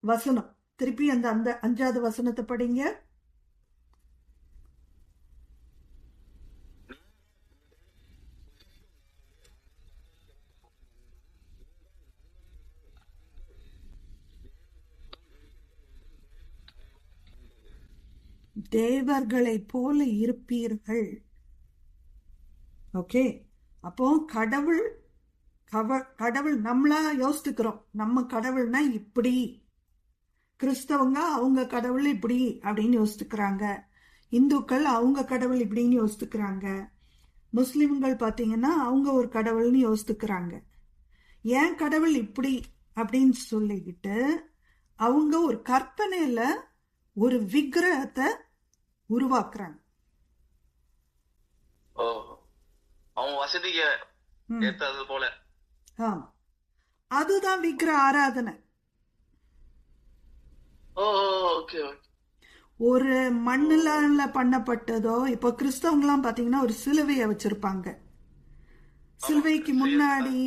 வசனம். திருப்பி அந்த 5வது வசனத்தை படிங்க. தேவர்களை போல இருப்பீர்கள். ஓகே, அப்போ கடவுள் கடவுள் நம்மளா யோசிச்சுக்கிறோம். நம்ம கடவுள்னா இப்படி, கிறிஸ்தவங்க அவங்க கடவுள் இப்படி அப்படின்னு யோசிச்சுக்கிறாங்க, இந்துக்கள் அவங்க கடவுள் இப்படின்னு யோசிச்சுக்கிறாங்க, முஸ்லிம்கள் பார்த்தீங்கன்னா அவங்க ஒரு கடவுள்னு யோசிச்சுக்கிறாங்க. ஏன் கடவுள் இப்படி அப்படின்னு சொல்லிக்கிட்டு அவங்க ஒரு கற்பனையில ஒரு விக்கிரகத்தை உருவாக்குறாங்க. அவங்க வசதிக்கு ஏத்தது போல. ஆமா, அதுதான் விக்கிரக ஆராதனை. ஒரு மண்ணுல பண்ணப்பட்டதோ, இப்போ கிறிஸ்தவங்கலாம் பாத்தீங்கன்னா ஒரு சிலுவையை வச்சிருப்பாங்க. சிலுவைக்கு முன்னாடி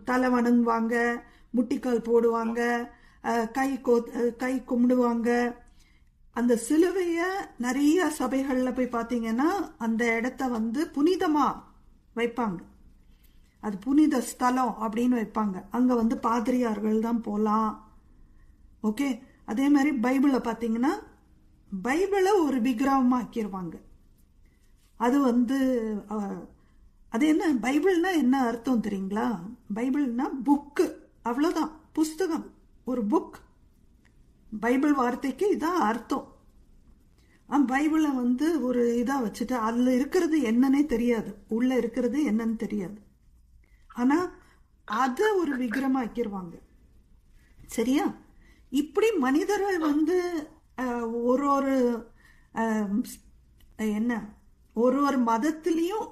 தலை வணங்குவாங்க, முட்டிக்கால் போடுவாங்க, கை கும்பிடுவாங்க. அந்த சிலுவைய நிறைய சபைகள்ல போய் பாத்தீங்கன்னா அந்த இடத்த புனிதமா வைப்பாங்க. அது புனித ஸ்தலம் அப்படின்னு வைப்பாங்க. அங்க பாதிரியார்கள் தான் போலாம். ஓகே, அதே மாதிரி பைபிளை பார்த்தீங்கன்னா பைபிளை ஒரு விக்கிரகமா ஆக்கிடுவாங்க. அது அது என்ன, பைபிள்னா என்ன அர்த்தம் தெரியுங்களா? பைபிள்னா புக்கு, அவ்வளோதான், புஸ்தகம், ஒரு புக். பைபிள் வார்த்தைக்கு இதான் அர்த்தம். பைபிளை ஒரு இதாக வச்சுட்டு அதில் இருக்கிறது என்னன்னே தெரியாது, உள்ள இருக்கிறது என்னன்னு தெரியாது. ஆனால் அதை ஒரு விக்கிரகமா ஆக்கிடுவாங்க. சரியா? இப்படி மனிதர்கள் ஒரு ஒரு என்ன ஒரு ஒரு மதத்திலையும்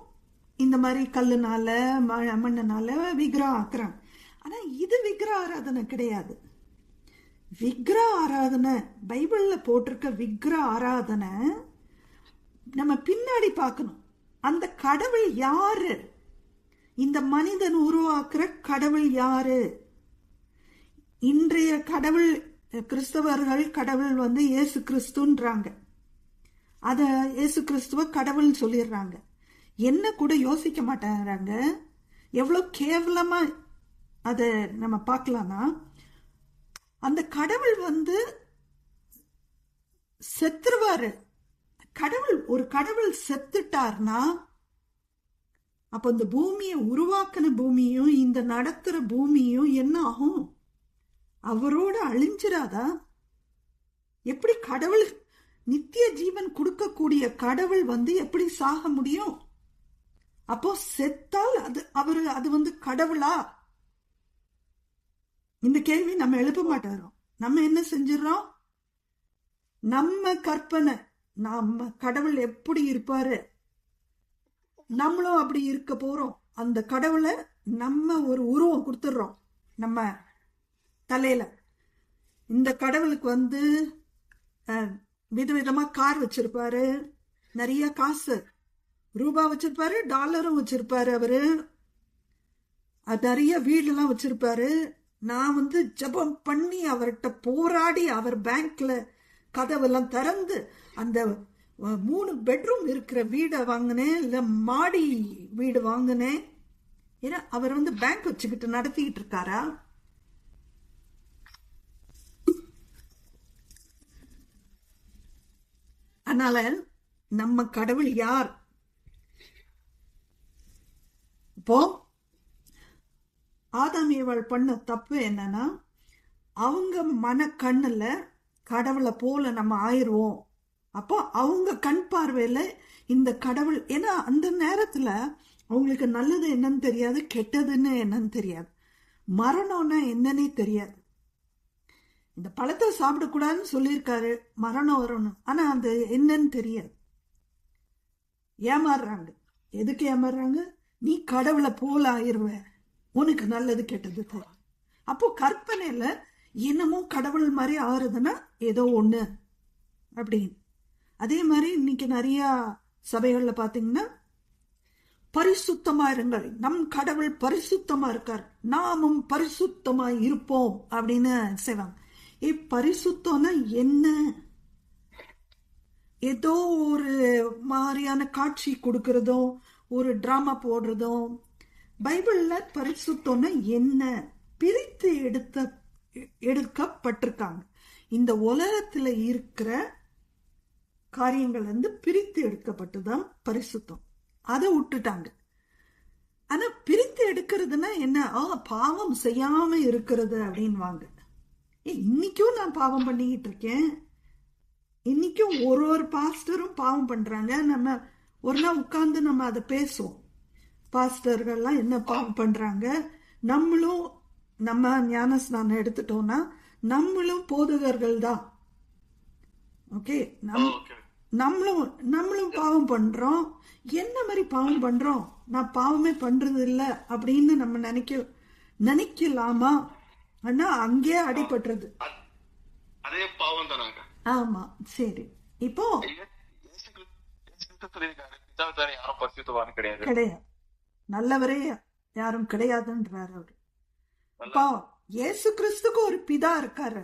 இந்த மாதிரி கல்லுனால மண்ணுனால விக்கிரகம் ஆக்குறாங்க. ஆனா இது விக்கிரக ஆராதனை கிடையாது. விக்கிரக ஆராதனை, பைபிள்ல போட்டிருக்க விக்கிரக ஆராதனை நம்ம பின்னாடி பார்க்கணும். அந்த கடவுள் யாரு? இந்த மனிதன் உருவாக்குற கடவுள் யாரு? இன்றைய கடவுள், கிறிஸ்தவர்கள் கடவுள் இயேசு கிறிஸ்துன்றாங்க. அத இயேசு கிறிஸ்துவ கடவுள் சொல்லிடுறாங்க. என்ன கூட யோசிக்க மாட்டேங்கிறாங்க. எவ்வளவு கேவலமா அத நம்ம பார்க்கலாம்னா, அந்த கடவுள் செத்துருவாரு. ஒரு கடவுள் செத்துட்டார்னா அப்ப இந்த பூமியை உருவாக்கின பூமியும் இந்த நடத்துற பூமியும் என்ன ஆகும்? அவரோட அழிஞ்சிராதா? எப்படி கடவுள், நித்திய ஜீவன் கொடுக்கக்கூடிய கடவுள் எப்படி சாக முடியும்? அப்போ செத்தால் அது கடவுளா? இந்த கேள்வி நம்ம எழுப்ப மாட்டோம். நம்ம என்ன செஞ்சிடறோம்? நம்ம கற்பனை, நம்ம கடவுள் எப்படி இருப்பாரு, நம்மளும் அப்படி இருக்க போறோம். அந்த கடவுளை நம்ம ஒரு உருவம் கொடுத்துடுறோம் நம்ம தலையில. இந்த கடவுளுக்கு விதவிதமா கார் வச்சிருப்பாரு, நிறைய காசு, ரூபா வச்சிருப்பாரு, டாலரும் வச்சிருப்பாரு, அவரு நிறைய வீடெல்லாம் வச்சிருப்பாரு. நான் ஜபம் பண்ணி அவர்கிட்ட போராடி அவர் பேங்க்ல கதவெல்லாம் திறந்து அந்த 3 பெட்ரூம் இருக்கிற வீடை வாங்கினேன், இல்ல மாடி வீடு வாங்கினேன். ஏன்னா அவர் பேங்க் வச்சுக்கிட்டு நடத்திக்கிட்டு இருக்காரா? அதனால நம்ம கடவுள் யார்? இப்போ ஆதாம் ஏவாள் பண்ண தப்பு என்னன்னா, அவங்க மனக்கண்ணுல கடவுளை போல நம்ம ஆயிடுவோம். அப்போ அவங்க கண் பார்வையில இந்த கடவுள், ஏன்னா அந்த நேரத்துல அவங்களுக்கு நல்லது என்னன்னு தெரியாது, கெட்டதுன்னு என்னன்னு தெரியாது, மரணம்னா என்னன்னே தெரியாது. இந்த பழத்தை சாப்பிடக்கூடாதுன்னு சொல்லியிருக்காரு, மரணம் வரும்னு, ஆனா அது என்னன்னு தெரியாது. ஏமாறுறாங்க. எதுக்கு ஏமாறுறாங்க? நீ கடவுளை போல ஆயிருவ, உனக்கு நல்லது கெட்டது தெரியும். அப்போ கற்பனையில என்னமோ கடவுள் மாதிரி ஆறுதுன்னா ஏதோ ஒண்ணு அப்படின்னு. அதே மாதிரி இன்னைக்கு நிறைய சபைகள்ல பாத்தீங்கன்னா, பரிசுத்தமா இருங்கள், நம் கடவுள் பரிசுத்தமா இருக்கார், நாமும் பரிசுத்தமா இருப்போம் அப்படின்னு செய்வாங்க. பரிசுத்தம்னா என்ன? ஏதோ ஒரு மாதிரியான காட்சி கொடுக்கறதும் ஒரு டிராமா போடுறதும். பைபிள்ல பரிசுத்தம்னா என்ன பிரித்து எடுக்கப்பட்டிருக்காங்க. இந்த உலகத்துல இருக்கிற காரியங்கள் வந்து பிரித்து எடுக்கப்பட்டுதான் பரிசுத்தம். அதை விட்டுட்டாங்க. ஆனா பிரித்து எடுக்கிறதுனா என்ன? பாவம் செய்யாம இருக்கிறது அப்படின்வாங்க. இன்னைக்கும் நான் பாவம் பண்ணிக்கிட்டு இருக்கேன். இன்னைக்கும் ஒரு பாஸ்டரும் பாவம் பண்றாங்க. நம்ம ஒரு நாள் உட்கார்ந்து நம்ம அதை பேசுவோம். பாஸ்டர்கள்லாம் என்ன பாவம் பண்றாங்க, நம்மளும் நம்ம ஞானஸ்நானம் எடுத்துட்டோம்னா நம்மளும் போதகர்கள் தான். ஓகே, நம்மளும் பாவம் பண்றோம். என்ன மாதிரி பாவம் பண்றோம்? நான் பாவமே பண்றது இல்ல அப்படின்னு நம்ம நினைக்கலாமா? ஆனா அங்கே அடிபட்டுறது. அதே பாவம் தானாங்க. ஆமா, சரி. இப்போ கிடையாது, நல்லவரே யாரும் கிடையாதுன்றாரு அவரு. இப்போ இயேசு கிறிஸ்துக்கு ஒரு பிதா இருக்காரு,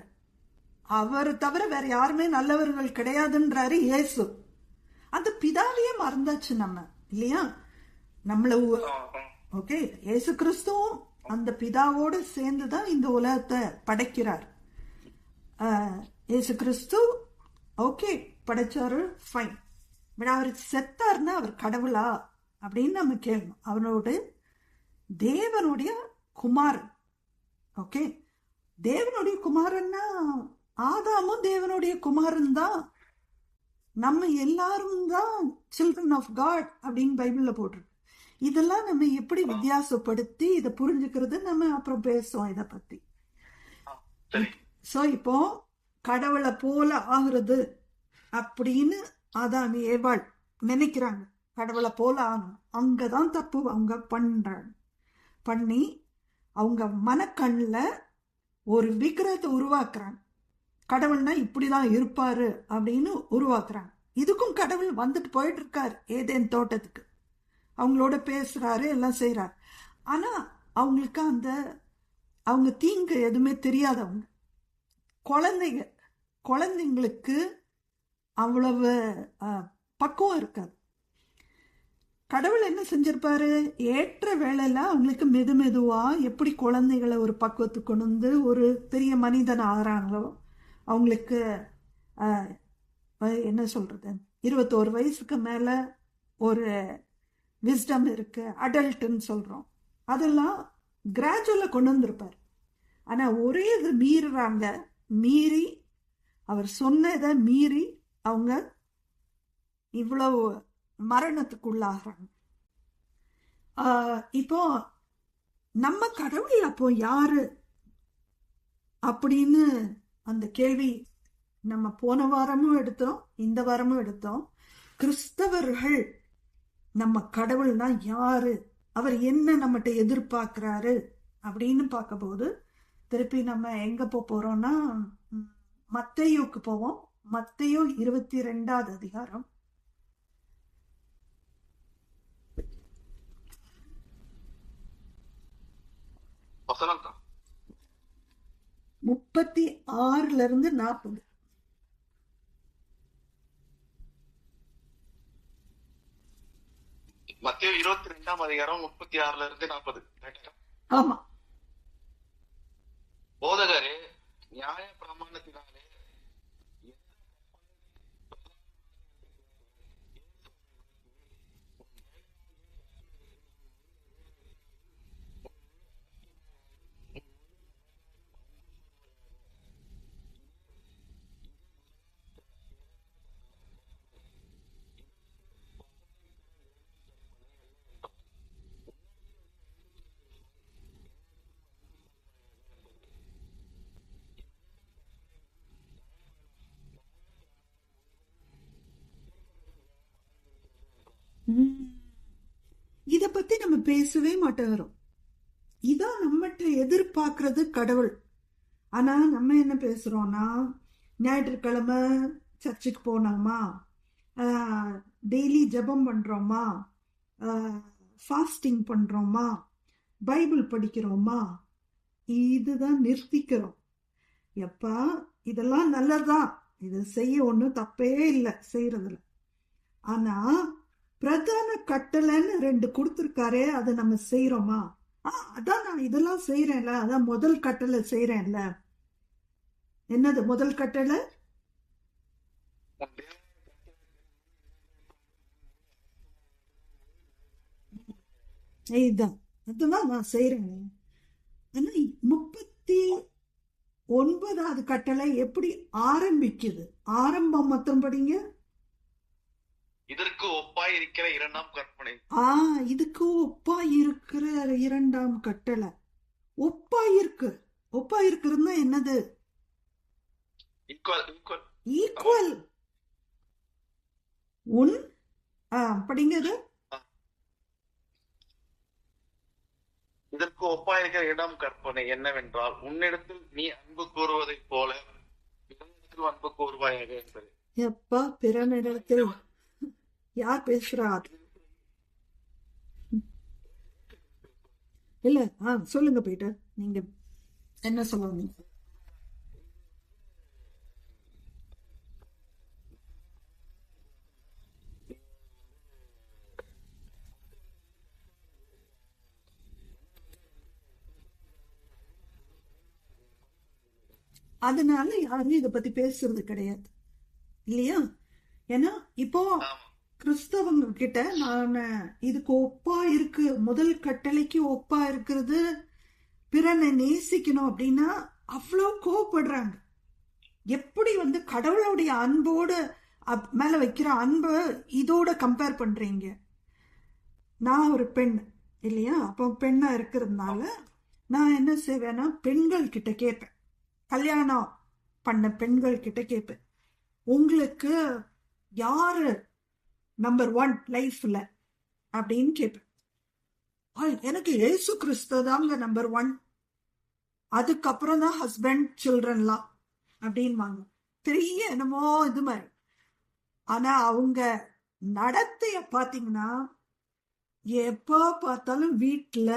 அவர் தவிர வேற யாருமே நல்லவர்கள் கிடையாதுன்றாரு இயேசு. அந்த பிதாவையே மறந்தாச்சு நம்ம, இல்லையா? நம்மள ஓகே, இயேசு கிறிஸ்துவும் அந்த பிதாவோடு சேர்ந்துதான் இந்த உலகத்தை படைக்கிறார். இயேசு கிறிஸ்து ஓகே படைச்சாரு, ஃபைன். பட் அவர் செத்தாருன்னா அவர் கடவுளா அப்படின்னு நம்ம கேட்கணும். அவனோட தேவனுடைய குமாரன். ஓகே, தேவனுடைய குமாரன்னா ஆதாமும் தேவனுடைய குமாரன் தான். நம்ம எல்லாரும் தான் சில்ட்ரன் ஆஃப் காட் அப்படின்னு பைபிள்ல போட்டிருக்கு. இதெல்லாம் நம்ம எப்படி வித்தியாசப்படுத்தி இதை புரிஞ்சுக்கிறது நம்ம அப்புறம் பேசுவோம் இதை பத்தி. சோ இப்போ கடவுளை போல ஆகுறது அப்படின்னு ஆதாம் ஏவாள் நினைக்கிறாங்க. கடவுளை போல ஆகணும், அங்கதான் தப்பு அவங்க பண்றாங்க. பண்ணி அவங்க மனக்கண்ணில் ஒரு விக்கிரகத்தை உருவாக்குறாங்க. கடவுள்னா இப்படிதான் இருப்பாரு அப்படின்னு உருவாக்குறாங்க. இதுக்கும் கடவுள் வந்துட்டு போயிட்டு இருக்காரு ஏதேன் தோட்டத்துக்கு, அவங்களோட பேசுறாரு, எல்லாம் செய்யறாரு. ஆனா அவங்களுக்கு அவங்க தீங்கு எதுவுமே தெரியாதவங்க. குழந்தைங்களுக்கு அவ்வளவு பக்குவம் இருக்காது. கடவுள் என்ன செஞ்சிருப்பாரு, ஏற்ற வேளையில அவங்களுக்கு மெதுவா எப்படி குழந்தைகளை ஒரு பக்குவத்துக்கு கொண்டு வந்து ஒரு பெரிய மனிதன் ஆகிறாங்களோ, அவங்களுக்கு என்ன சொல்றது, 21 வயசுக்கு மேல ஒரு விஸ்டம் இருக்கு, அடல்ட்னு சொல்றோம், அதெல்லாம் கிராஜுவலா கொண்டு வந்திருப்பார். ஆனா ஒரே இது மீறுறாங்க, மீறி அவர் சொன்னதை மீறி அவங்க இவ்வளவு மரணத்துக்குள்ளாகிறாங்க. இப்போ நம்ம கடவுள் அப்போ யாரு அப்படின்னு அந்த கேள்வி நம்ம போன வாரமும் எடுத்தோம், இந்த வாரமும் எடுத்தோம். கிறிஸ்தவர்கள் நம்ம கடவுள்னா யாரு, அவர் என்ன நம்மகிட்ட எதிர்பார்க்கிறாரு அப்படின்னு பார்க்கும்போது திருப்பி நம்ம எங்க போறோம்னா மத்தேயுக்கு போவோம். மத்தேயு 22வது அதிகாரம் 36-40. மத்தேயு 22ஆம் அதிகாரம் 36-40. ஆமா. போதகரே, நியாய பிரமாணத்தினாலே இத பத்தி நம்ம பேசவே மாட்டேங்கிறோம். இதான் நம்மகிட்ட எதிர்பார்க்கறது கடவுள். ஆனா நம்ம என்ன பேசுறோம்னா, ஞாயிற்றுக்கிழமை சர்ச்சுக்கு போனோமா, டெய்லி ஜெபம் பண்றோமா, ஃபாஸ்டிங் பண்றோமா, பைபிள் படிக்கிறோமா, இதுதான் நிறுத்திக்கிறோம். எப்பா இதெல்லாம் நல்லதுதான், இது செய்ய ஒன்றும் தப்பே இல்லை செய்யறதுல. ஆனா பிரதான கட்டளைன்னு 2 கொடுத்துருக்காரே, அதை நம்ம செய்யறோமா? அதான் நான் இதெல்லாம் செய்யறேன்ல, அதான் முதல் கட்டளை செய்யறேன்ல. என்னது முதல் கட்டளை? இதுதான் அதுதான் நான் செய்யறேன். ஆனா 39வது கட்டளை எப்படி ஆரம்பிக்குது? ஆரம்பம் மொத்தம் படிங்க. இதற்கு ஒப்பாய் இருக்கிற இரண்டாம் கற்பனை. இதுக்கு ஒப்பா இருக்கிற இரண்டாம் கட்டளை. ஒப்பா இருக்கு. ஒப்பா இருக்குதுன்னா என்னது? Equal equal. ஈக்குவல். உன் படிங்கிறது. இதற்கு ஒப்பாயிருக்கிற இரண்டாம் கற்பனை என்னவென்றால், உன்னிடத்தில் நீ அன்பு கூறுவதைப் போல பிறனிடத்தில் அன்பு கூறுவாயாக என்பது. எப்பா பிறனிடத்தில் யார் பேசுறா? இல்ல சொல்லுங்க பீட்டர், நீங்க என்ன சொல்லுங்க? அதனால யாரும் இதை பத்தி பேசுறது கிடையாது இல்லையா? ஏன்னா இப்போ கிறிஸ்தவங்க கிட்ட நான் இதுக்கு ஒப்பா இருக்கு, முதல் கட்டளைக்கு ஒப்பா இருக்கிறது பிறனை நேசிக்கணும் அப்படின்னா அவ்வளோ கோவப்படுறாங்க. எப்படி கடவுளுடைய அன்போடு மேல வைக்கிற அன்பு இதோட கம்பேர் பண்றீங்க? நான் ஒரு பெண் இல்லையா? அப்போ பெண்ணா இருக்கிறதுனால நான் என்ன செய்வேன்னா, பெண்கள் கிட்ட கேட்பேன், கல்யாணம் பண்ண பெண்கள் கிட்ட கேட்பேன், உங்களுக்கு யாரு நம்பர் 1 லைஃப்ல அப்படின்னு கேட்பேன். எனக்கு இயேசு கிறிஸ்து தாங்க நம்பர் 1, அதுக்கப்புறம் தான் ஹஸ்பண்ட் சில்ட்ரன்லாம் அப்படின்வாங்க. பெரிய என்னமோ இது மாதிரி. ஆனா அவங்க நடத்தைய பாத்தீங்கன்னா, எப்போ பார்த்தாலும் வீட்டுல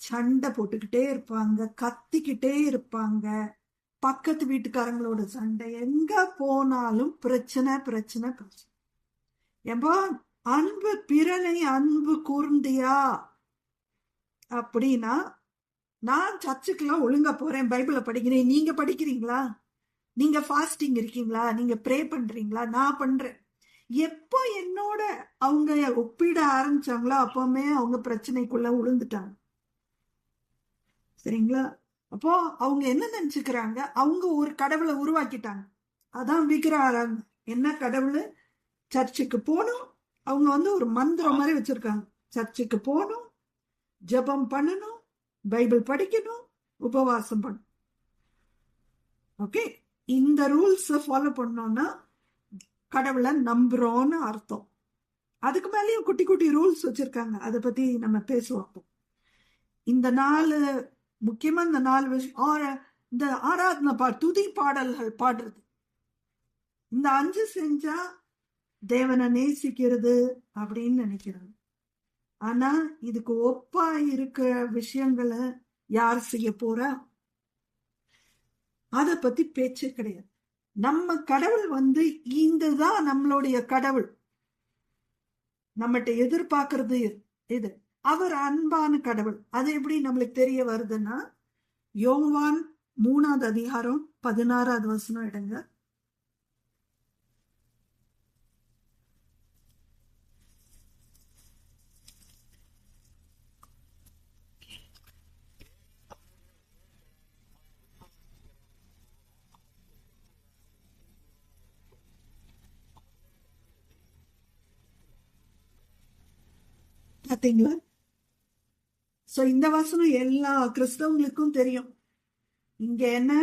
சண்டை போட்டுக்கிட்டே இருப்பாங்க, கத்திக்கிட்டே இருப்பாங்க, பக்கத்து வீட்டுக்காரங்களோட சண்டை, எங்க போனாலும் பிரச்சனை பிரச்சனை பிரச்சனை. ஏம்பா அன்பு பிறனை அன்பு கூர்ந்தியா அப்படின்னா, நான் சர்ச்சுக்கெல்லாம் ஒழுங்கா போறேன், பைபிளை படிக்கிறேன், நீங்க படிக்கிறீங்களா? நீங்க ஃபாஸ்டிங் இருக்கீங்களா? நீங்க ப்ரே பண்றீங்களா? நான் பண்றேன். எப்போ என்னோட அவங்க ஒப்பிட ஆரம்பிச்சாங்களோ அப்பவுமே அவங்க பிரச்சனைக்குள்ள விழுந்துட்டாங்க. சரிங்களா? அப்போ அவங்க என்ன நினைச்சுக்கிறாங்க, அவங்க ஒரு கடவுளை உருவாக்கிட்டாங்க. அதான் விக்கிரகம். என்ன கடவுள்? சர்ச்சுக்கு போகணும். அவங்க ஒரு மந்திரம் மாதிரி வச்சிருக்காங்க. சர்ச்சுக்கு போகணும், ஜெபம் பண்ணணும், பைபிள் படிக்கணும், உபவாசம் பண்ணணும். ஓகே, இந்த ரூல்ஸ் ஃபாலோ பண்ணோம்னா கடவுளை நம்புறோம்னு அர்த்தம். அதுக்கு மேலேயும் குட்டி குட்டி ரூல்ஸ் வச்சிருக்காங்க, அதை பத்தி நம்ம பேசுவோம். இந்த 4 முக்கியமா இந்த 4 விஷயம், இந்த ஆராதனை துதி பாடல்கள் பாடுறது, இந்த 5 செஞ்சா தேவனை நேசிக்கிறது அப்படின்னு நினைக்கிறாங்க. ஆனா இதுக்கு ஒப்பா இருக்கிற விஷயங்களை யார் செய்ய போறா? அத பத்தி பேச்சே கிடையாது. நம்ம கடவுள் இதுதான் நம்மளுடைய கடவுள். நம்மகிட்ட எதிர்பார்க்கறது இது. அவர் அன்பான கடவுள். அது எப்படி நம்மளுக்கு தெரிய வருதுன்னா, யோவான் 3வது அதிகாரம் 16வது வசனம் எடுங்க. பாத்தீங்களா? சோ இந்த வசனம் எல்லா கிறிஸ்தவங்களுக்கும் தெரியும். இங்க என்ன?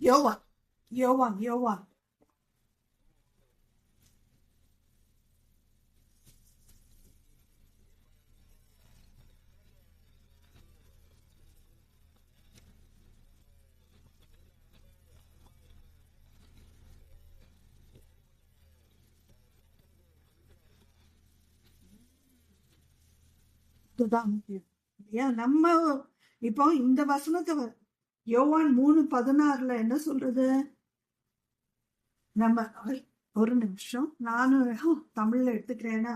யோவான் யோவான் யோவான் இதுதான் முக்கியம். நம்ம இப்போ இந்த வசனத்தை யோவான் 3:16 என்ன சொல்றது? நம்ம ஒரு நிமிஷம், நானும் தமிழ்ல எடுத்துக்கிறேன்னா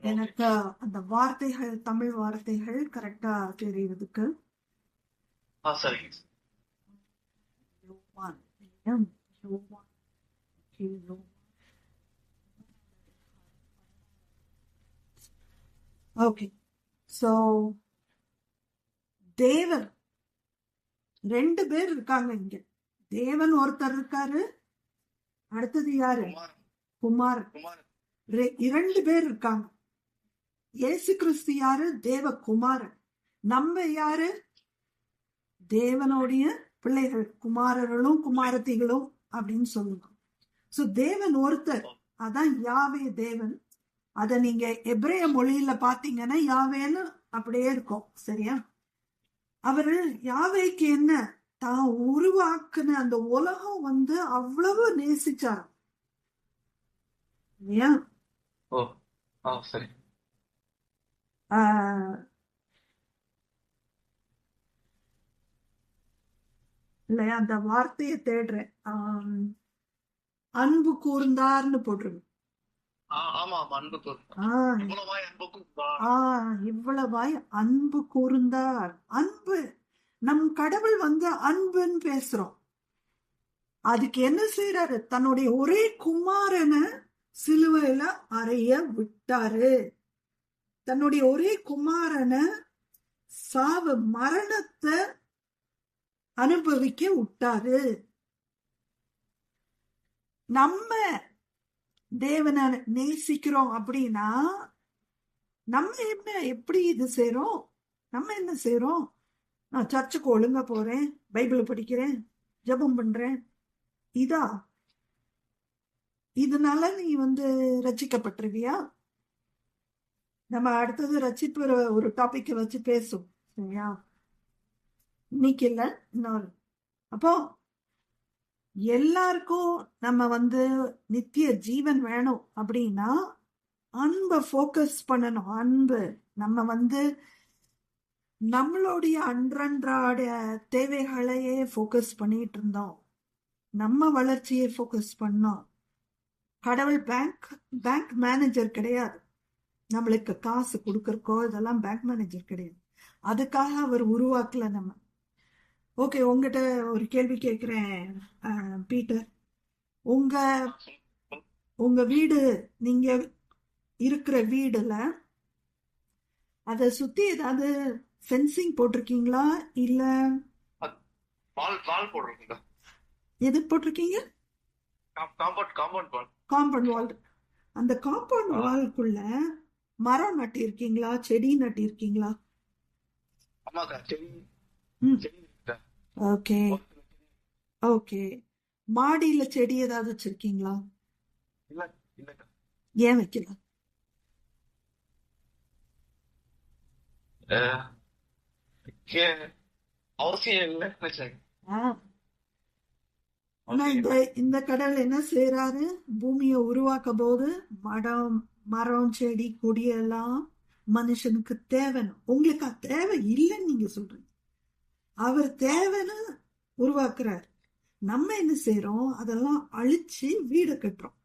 எனக்கு அந்த வார்த்தைகள், தமிழ் வார்த்தைகள் கரெக்டா தெரியுறதுக்கு. யோவான் இல்லையா? யோவான். Okay, யோவான். ஓகே, ஸோ தேவன் 2 பேர் இருக்காங்க இங்க. தேவன் ஒருத்தர் இருக்காரு, அடுத்தது யாரு? குமாரன். 2 பேர் இருக்காங்க. இயேசு கிறிஸ்து யாரு? தேவ குமாரன். நம்ம யாரு? தேவனுடைய பிள்ளைகள், குமாரர்களும் குமாரத்திகளும் அப்படின்னு சொல்லுவோம். சோ தேவன் ஒருத்தர், அதான் யாவே தேவன். அத நீங்க எபிரேய மொழியில பாத்தீங்கன்னா யாவேன்னு அப்படியே இருக்கும். சரியா? அவர்கள் யாவேக்கு என்ன, தான் உருவாக்குன அந்த உலகம் அவ்வளவு நேசிச்சார் இல்லையா? சரி. இல்லையா? அந்த வார்த்தையை தேடுறேன். அன்பு கூர்ந்தார்னு போட்டிருக்கு. இவ்வளவாய் அன்பு கூர்ந்தார். அன்பு, நம் கடவுள் அன்புன்னு பேசுறோம். அதுக்கு என்ன செய்யறாரு? தன்னுடைய ஒரே குமாரனை சிலுவையில அறைய விட்டாரு. தன்னுடைய ஒரே குமாரனை மரணத்தை அனுபவிக்க விட்டாரு. நம்ம தேவனை நேசிக்கிறோம் அப்படின்னா நம்ம எப்படி இது செய்றோம்? நம்ம என்ன செய்றோம்? நான் சர்ச்சுக்கு ஒழுங்கா போறேன், பைபிள் படிக்கிறேன், ஜெபம் பண்றேன். இதனால நீ ரட்சிக்கப்பட்டிருவியா? நம்ம அடுத்தது ரட்சிப்பு ஒரு டாபிக் வச்சு பேசும். சரியா? இன்னைக்கு இல்ல, இன்னொரு. அப்போ எல்லாருக்கும் நம்ம நித்திய ஜீவன் வேணும் அப்படின்னா அன்பை ஃபோக்கஸ் பண்ணணும். அன்பு நம்ம நம்மளுடைய அன்றன்றாட தேவைகளையே ஃபோக்கஸ் பண்ணிட்டு இருந்தோம். நம்ம வளர்ச்சியை ஃபோக்கஸ் பண்ணோம். கடவுள் பேங்க் மேனேஜர் கிடையாது. நம்மளுக்கு காசு கொடுக்கறக்கோ இதெல்லாம் பேங்க் மேனேஜர் கிடையாது. அதுக்காக அவர் உருவாக்கல நம்ம. ஓகே, உங்ககிட்ட ஒரு கேள்வி கேட்கிறேன் பீட்டர். உங்க வீடு, நீங்க இருக்கிற வீடுல அத சுத்தி ஏதாவது ஃபென்சிங் போட்டிருக்கீங்களா? இல்ல எது போட்டிருக்கீங்க? Compound wall. அந்த காம்பவுண்ட் வால்குள்ள மரம் நட்டி இருக்கீங்களா? செடி நட்டி இருக்கீங்களா? Okay okay. மாடியில செடி ஏதாவது வச்சிருக்கீங்களா? ஏன் வைக்கல? இந்த கடவுள் என்ன செய்யறாரு? பூமியை உருவாக்க போது மரம் செடி கொடியெல்லாம் மனுஷனுக்கு தேவைன்னு. உங்களுக்கு தேவை இல்லைன்னு நீங்க சொல்றீங்க. அவர் தேவைன்னு உருவாக்குறார். நம்ம என்ன செய்யறோம்? அதெல்லாம் அழிச்சு வீடு கட்டுறோம்.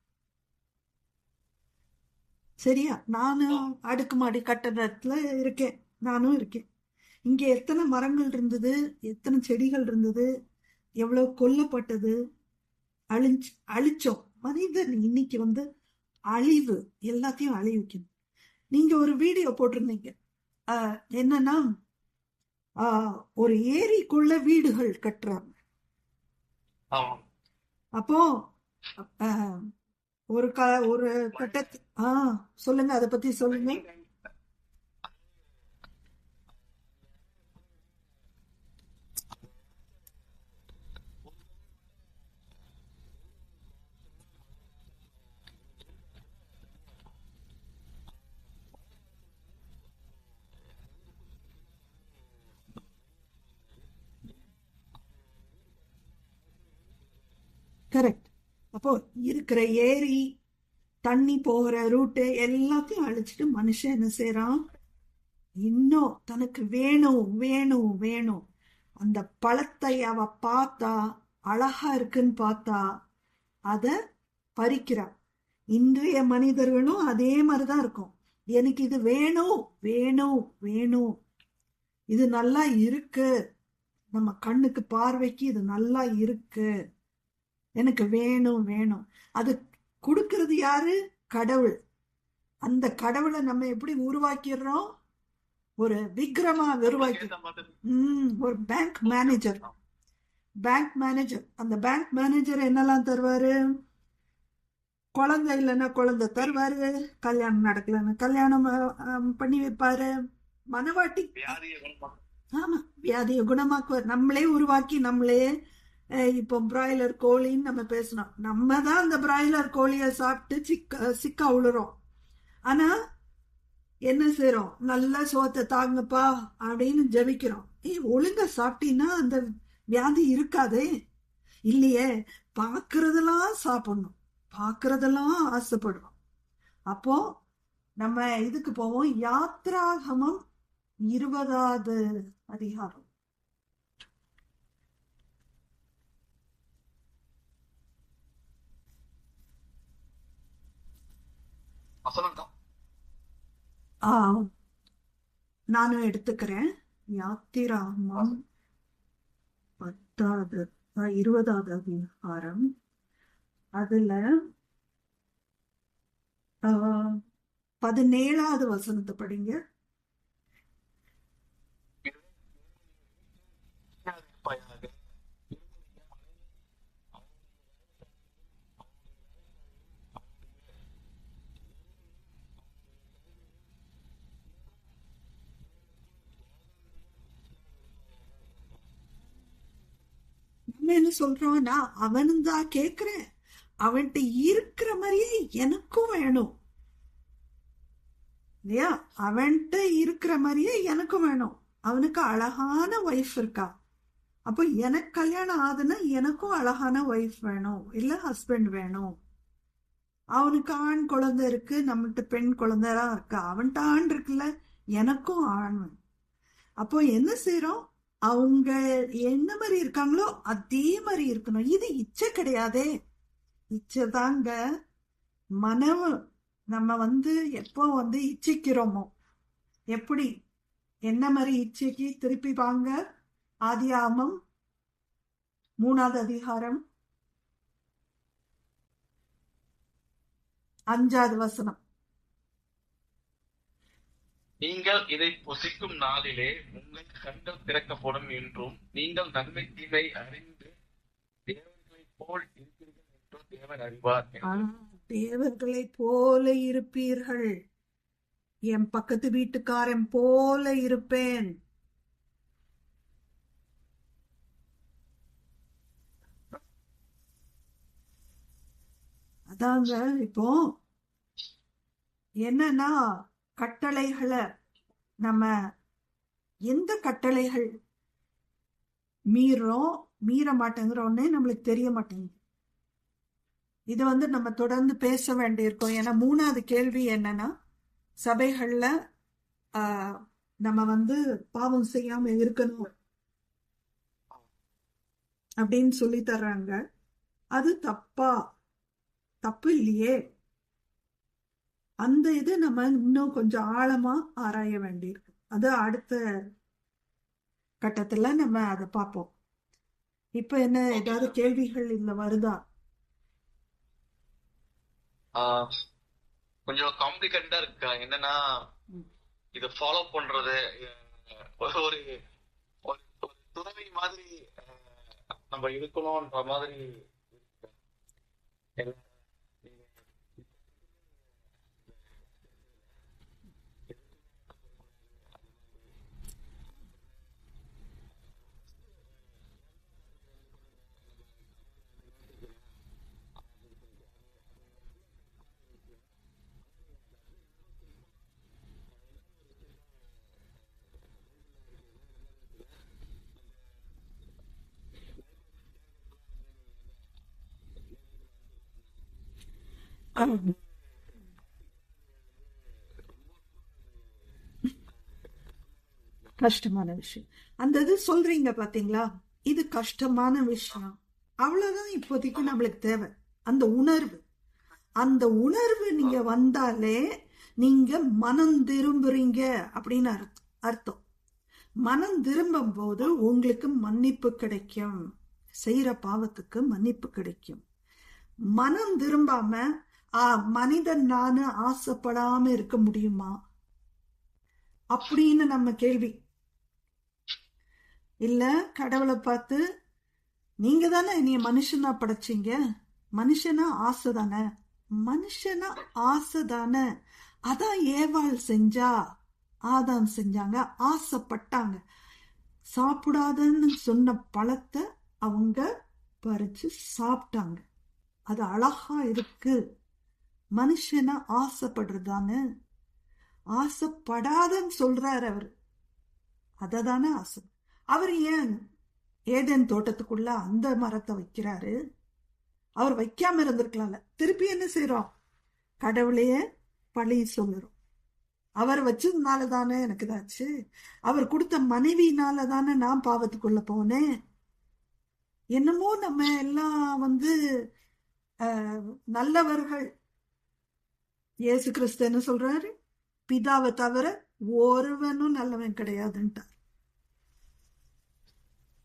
சரியா? நானும் அடுக்குமாடி கட்டடத்துல இருக்கேன். நானும் இருக்கேன். இங்க எத்தனை மரங்கள் இருந்தது, எத்தனை செடிகள் இருந்தது, எவ்வளவு கொல்லப்பட்டது, அழிச்சோம். மனிதன் இன்னைக்கு அழிவு, எல்லாத்தையும் அழிவிக்கணும். நீங்க ஒரு வீடியோ போட்டிருந்தீங்க. என்னன்னா ஒரு ஏரிக்குள்ள வீடுகள் கட்டுறாங்க. அப்போ ஒரு கட்டத்து சொல்லுங்க, அதை பத்தி சொல்லுங்க. கரெக்ட். அப்போ இருக்கிற ஏரி, தண்ணி போகிற ரூட்டு எல்லாத்தையும் அழிச்சிட்டு மனுஷன் என்ன செய்யறான்? இன்னும் தனக்கு வேணும் வேணும் வேணும். அந்த பழத்தை அவ பார்த்தா, அழகா இருக்குன்னு பார்த்தா அத பறிக்கிறான். இன்றைய மனிதர்களும் அதே மாதிரிதான் இருக்கும். எனக்கு இது வேணும் வேணும் வேணும், இது நல்லா இருக்கு, நம்ம கண்ணுக்கு பார்வைக்கு இது நல்லா இருக்கு, எனக்கு வேணும் வேணும். அது கொடுக்கறது யாரு? கடவுள். அந்த கடவுளை நம்ம எப்படி உருவாக்கிடுறோம்? ஒரு விக்ரமா உருவாக்கி, ஒரு பேங்க் மேனேஜர். அந்த பேங்க் மேனேஜர் என்னெல்லாம் தருவாரு? குழந்தை இல்லைன்னா குழந்தை தருவாரு, கல்யாணம் நடக்கலன்னா கல்யாணம் பண்ணி வைப்பாரு, மனவாட்டி. ஆமா, வியாதியை குணமாக்குவார். நம்மளே உருவாக்கி நம்மளே. இப்போ பிராய்லர் கோழின்னு நம்ம பேசணும், நம்ம தான் அந்த பிராய்லர் கோழியை சாப்பிட்டு சிக்கா விழுறோம். ஆனா என்ன செய்யறோம்? நல்ல சோத்தை தாங்கப்பா அப்படின்னு ஜெபிக்கிறோம். ஒழுங்கா சாப்பிட்டீங்கன்னா அந்த வியாதி இருக்காதே. இல்லையே, பாக்குறதெல்லாம் சாப்பிடணும், பாக்குறதெல்லாம் ஆசைப்படுறோம். அப்போ நம்ம இதுக்கு போவோம். யாத்ராகமம் 20வது அதிகாரம். நானும் எடுத்துக்கிறேன். யாத்திராகமம் 20வது அதிகாரம். அதுல 17வது வசனத்தை படிங்க. நம்ம என்ன சொல்றோம்னா, அவனும் தான் கேக்குறேன், அவன்கிட்ட இருக்கிற மாதிரியே எனக்கும் வேணும் இல்லையா? அவன்கிட்ட இருக்கிற மாதிரியே எனக்கும் வேணும். அவனுக்கு அழகான ஒய்ஃப் இருக்கா, அப்போ எனக்கு கல்யாணம் ஆகுதுன்னா எனக்கும் அழகான ஒய்ஃப் வேணும், இல்ல ஹஸ்பண்ட் வேணும். அவனுக்கு ஆண் குழந்தை இருக்கு, நம்மகிட்ட பெண் குழந்தைலாம் இருக்கா. அவன்கிட்ட ஆண் இருக்குல்ல, எனக்கும் ஆண் வேணும். அப்போ என்ன செய்யறோம்? அவங்க என்ன மாதிரி இருக்காங்களோ அதே மாதிரி இருக்கணும். இது இச்சை கிடையாதே, இச்சை தாங்க. மனம் நம்ம எப்போ இச்சிக்கிறோமோ, எப்படி என்ன மாதிரி இச்சைக்கு திருப்பி வாங்க. ஆதியாகமம் 3வது அதிகாரம் 5வது வசனம். நீங்கள் இதை புசிக்கும் நாளிலே உங்கள் கண்கள் திறக்கப்படும் என்றும் நீங்கள் நன்மை தீமை அறிந்து தேவர்களைப் போல் இருப்பீர்கள் என்றும் தேவன் அறிவார். தேவர்களைப் போல இருப்பீர்கள், என் பக்கத்து வீட்டுக்காரன் போல இருப்பேன். அதாங்க. இப்போ என்னன்னா, கட்டளைகளை நம்ம எந்த கட்டளைகள் மீற மாட்டேங்கிறோன்னே நம்மளுக்கு தெரிய மாட்டேங்குது. இது நம்ம தொடர்ந்து பேச வேண்டியிருக்கோம். ஏன்னா 3வது கேள்வி என்னன்னா, சபைகள்ல நம்ம பாவம் செய்யாம இருக்கணும் அப்படின்னு சொல்லி தர்றாங்க. அது தப்பு இல்லையே. அந்த இது நம்ம இன்னும் கொஞ்சம் ஆழமா ஆராய வேண்டியிருக்கு. அது அடுத்த கட்டத்துல நம்ம அதை பார்ப்போம். இப்ப என்ன, ஏதாவது கேள்விகள் இதுல வருதா? கொஞ்சம் காம்ப்ளிகேட்டடா இருக்கா? என்னன்னா, இத ஃபாலோ பண்றது ஒரு துறவி மாதிரி நம்ம இருக்கணும்ன்ற மாதிரி. கஷ்டமான விஷயம். அந்த இது சொல்றீங்க பாத்தீங்களா, இது கஷ்டமான விஷயம். அவ்வளவுதான் இப்போதைக்கு நம்மளுக்கு தேவை. அந்த உணர்வு நீங்க வந்தாலே நீங்க மனம் திரும்புறீங்க அப்படின்னு அர்த்தம். மனம் திரும்பும் போது உங்களுக்கு மன்னிப்பு கிடைக்கும். செய்யற பாவத்துக்கு மன்னிப்பு கிடைக்கும். மனம் திரும்பாம மனிதன் நானு ஆசைப்படாம இருக்க முடியுமா அப்படின்னு நம்ம கேள்வி. இல்ல கடவுளை பார்த்து, நீங்க தானே நீ மனுஷனா படைச்சீங்க, மனுஷனா ஆசை தானே, மனுஷனா ஆசை தானே, அதான் ஏவாள் செஞ்சா, ஆதாம் செஞ்சாங்க, ஆசைப்பட்டாங்க. சாப்பிடாதன்னு சொன்ன பழத்தை அவங்க பறிச்சு சாப்பிட்டாங்க. அது அழகா இருக்கு. மனுஷனா ஆசைப்படுறதானே, ஆசைப்படாதன்னு சொல்றாரு அவரு. அததானே ஆசை. அவர் ஏன் ஏதேன் தோட்டத்துக்குள்ள அந்த மரத்தை வைக்கிறாரு? அவர் வைக்காம இருந்திருக்கலாம்ல. திருப்பி என்ன செய்யறோம்? கடவுளையே பழி சொல்லுறோம். அவர் வச்சதுனால தானே எனக்கு தாச்சு, அவர் கொடுத்த மனைவினால தானே நான் பாவத்துக்குள்ள போனேன். என்னமோ நம்ம எல்லாம் நல்லவர்கள். இயேசு கிறிஸ்து என்ன சொல்றாரு? பிதாவை தவிர ஒருவனும் நல்லவன் கிடையாதுன்ட்டார்.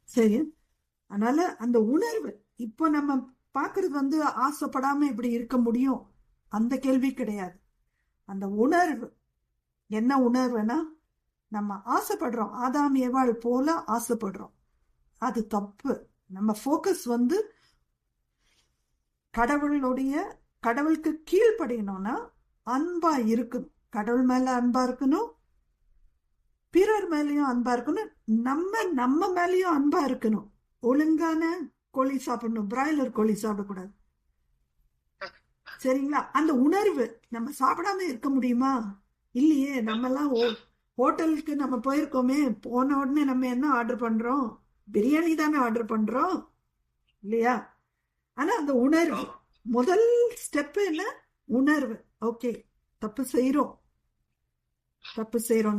சரி, அதனால அந்த உணர்வு இப்போ நம்ம பாக்குறது ஆசைப்படாம இப்படி இருக்க முடியும் அந்த கேள்வி கிடையாது. அந்த உணர்வு என்ன உணர்வுனா, நம்ம ஆசைப்படுறோம், ஆதாம் ஏவாள் போல ஆசைப்படுறோம். அது தப்பு. நம்ம போக்கஸ் கடவுளுக்கு கீழ்ப்படியணும்னா அன்பா இருக்கணும். கடவுள் மேல அன்பா இருக்கணும், பிறர் மேலயும் அன்பா இருக்கணும், நம்ம மேலயும் அன்பா இருக்கணும். ஒழுங்கான கோழி சாப்பிடணும், பிராய்லர் கோழி சாப்பிடக்கூடாது. சரிங்களா? அந்த உணர்வு நம்ம சாப்பிடாம இருக்க முடியுமா? இல்லையே. நம்ம எல்லாம் ஹோட்டலுக்கு நம்ம போயிருக்கோமே, போன உடனே நம்ம என்ன ஆர்டர் பண்றோம்? பிரியாணி தானே ஆர்டர் பண்றோம், இல்லையா? ஆனா அந்த உணர்வு முதல் ஸ்டெப் என்ன? உணர்வு. ஓகே, தப்பு செய்யறோம்,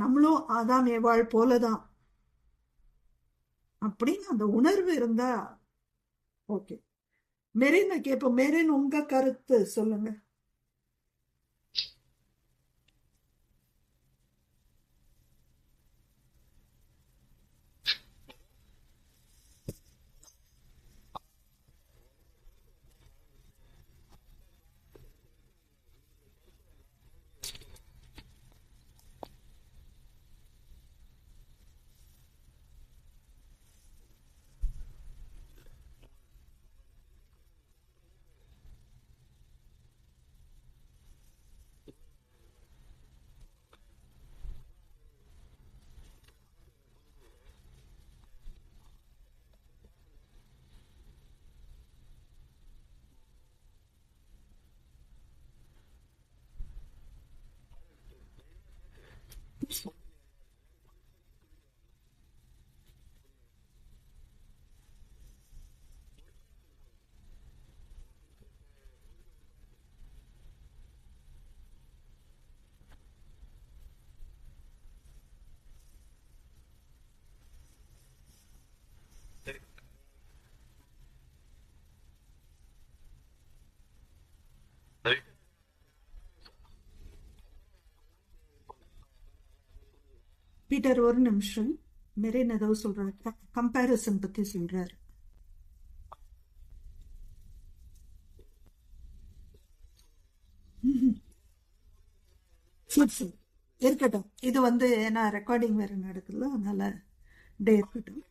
நம்மளும் ஆதாம் ஏவாள் போலதான் அப்படின்னு அந்த உணர்வு இருந்தா ஓகே. மெரின் கேட்போம். மெரின், உங்க கருத்து சொல்லுங்க. பீட்டர், ஒரு நிமிஷம். மெரின் ஏதோ சொல்றாரு, கம்பேரிசன் பத்தி சொல்றாரு. சரி, இருக்கட்டும். இது ஏன்னா ரெக்கார்டிங் வேற நடக்குதுல, அதனால டே இருக்கட்டும்.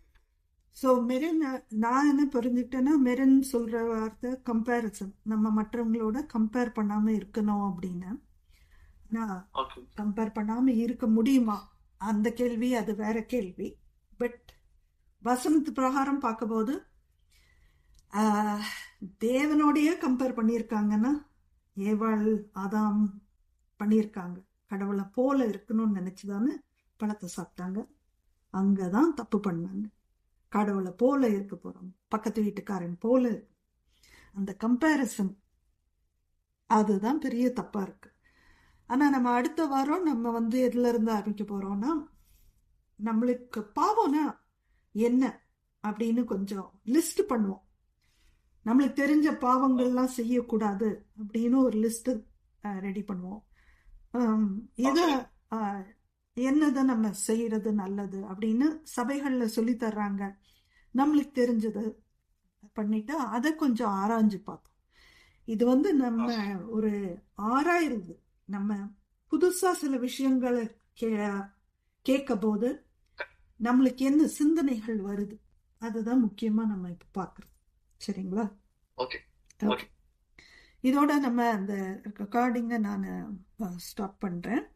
ஸோ மெரின், நான் என்ன புரிஞ்சுக்கிட்டேன்னா, மெரின் சொல்ற வார்த்தை கம்பேரிசன். நம்ம மற்றவங்களோட கம்பேர் பண்ணாம இருக்கணும் அப்படின்னு. கம்பேர் பண்ணாம இருக்க முடியுமா? அந்த கேள்வி அது வேற கேள்வி. பட் வசனத்து பிரகாரம் பார்க்கும்போது தேவனோடைய கம்பேர் பண்ணியிருக்காங்கன்னா, ஏவாள் ஆதாம் பண்ணியிருக்காங்க. கடவுளை போல இருக்கணும்னு நினைச்சுதானே பழத்தை சாப்பிட்டாங்க. அங்கதான் தப்பு பண்ணாங்க. கடவுளை போல இருக்க போறோம், பக்கத்து வீட்டுக்காரன் போல. அந்த கம்பேரிசன் அதுதான் பெரிய தப்பா இருக்கு. ஆனா நம்ம அடுத்த வாரம் நம்ம எதுல இருந்து ஆரம்பிக்க போறோம்னா, நம்மளுக்கு பாவம்னா என்ன அப்படின்னு கொஞ்சம் லிஸ்ட் பண்ணுவோம். நம்மளுக்கு தெரிஞ்ச பாவங்கள்லாம் செய்யக்கூடாது அப்படின்னு ஒரு லிஸ்ட் ரெடி பண்ணுவோம். இத என்னதை நம்ம செய்யறது நல்லது அப்படின்னு சபைகள்ல சொல்லி தர்றாங்க. நம்மளுக்கு தெரிஞ்சது பண்ணிட்டு அதை கொஞ்சம் ஆராய்ஞ்சு பார்த்தோம். இது நம்ம ஒரு ஆராயிறது, நம்ம புதுசா சில விஷயங்களை கேட்க போது நம்மளுக்கு என்ன சிந்தனைகள் வருது, அதுதான் முக்கியமா நம்ம இப்ப பாக்குறது. சரிங்களா? ஓகே. இதோட நம்ம அந்த ரெக்கார்டிங்கை நான் ஸ்டாப் பண்றேன்.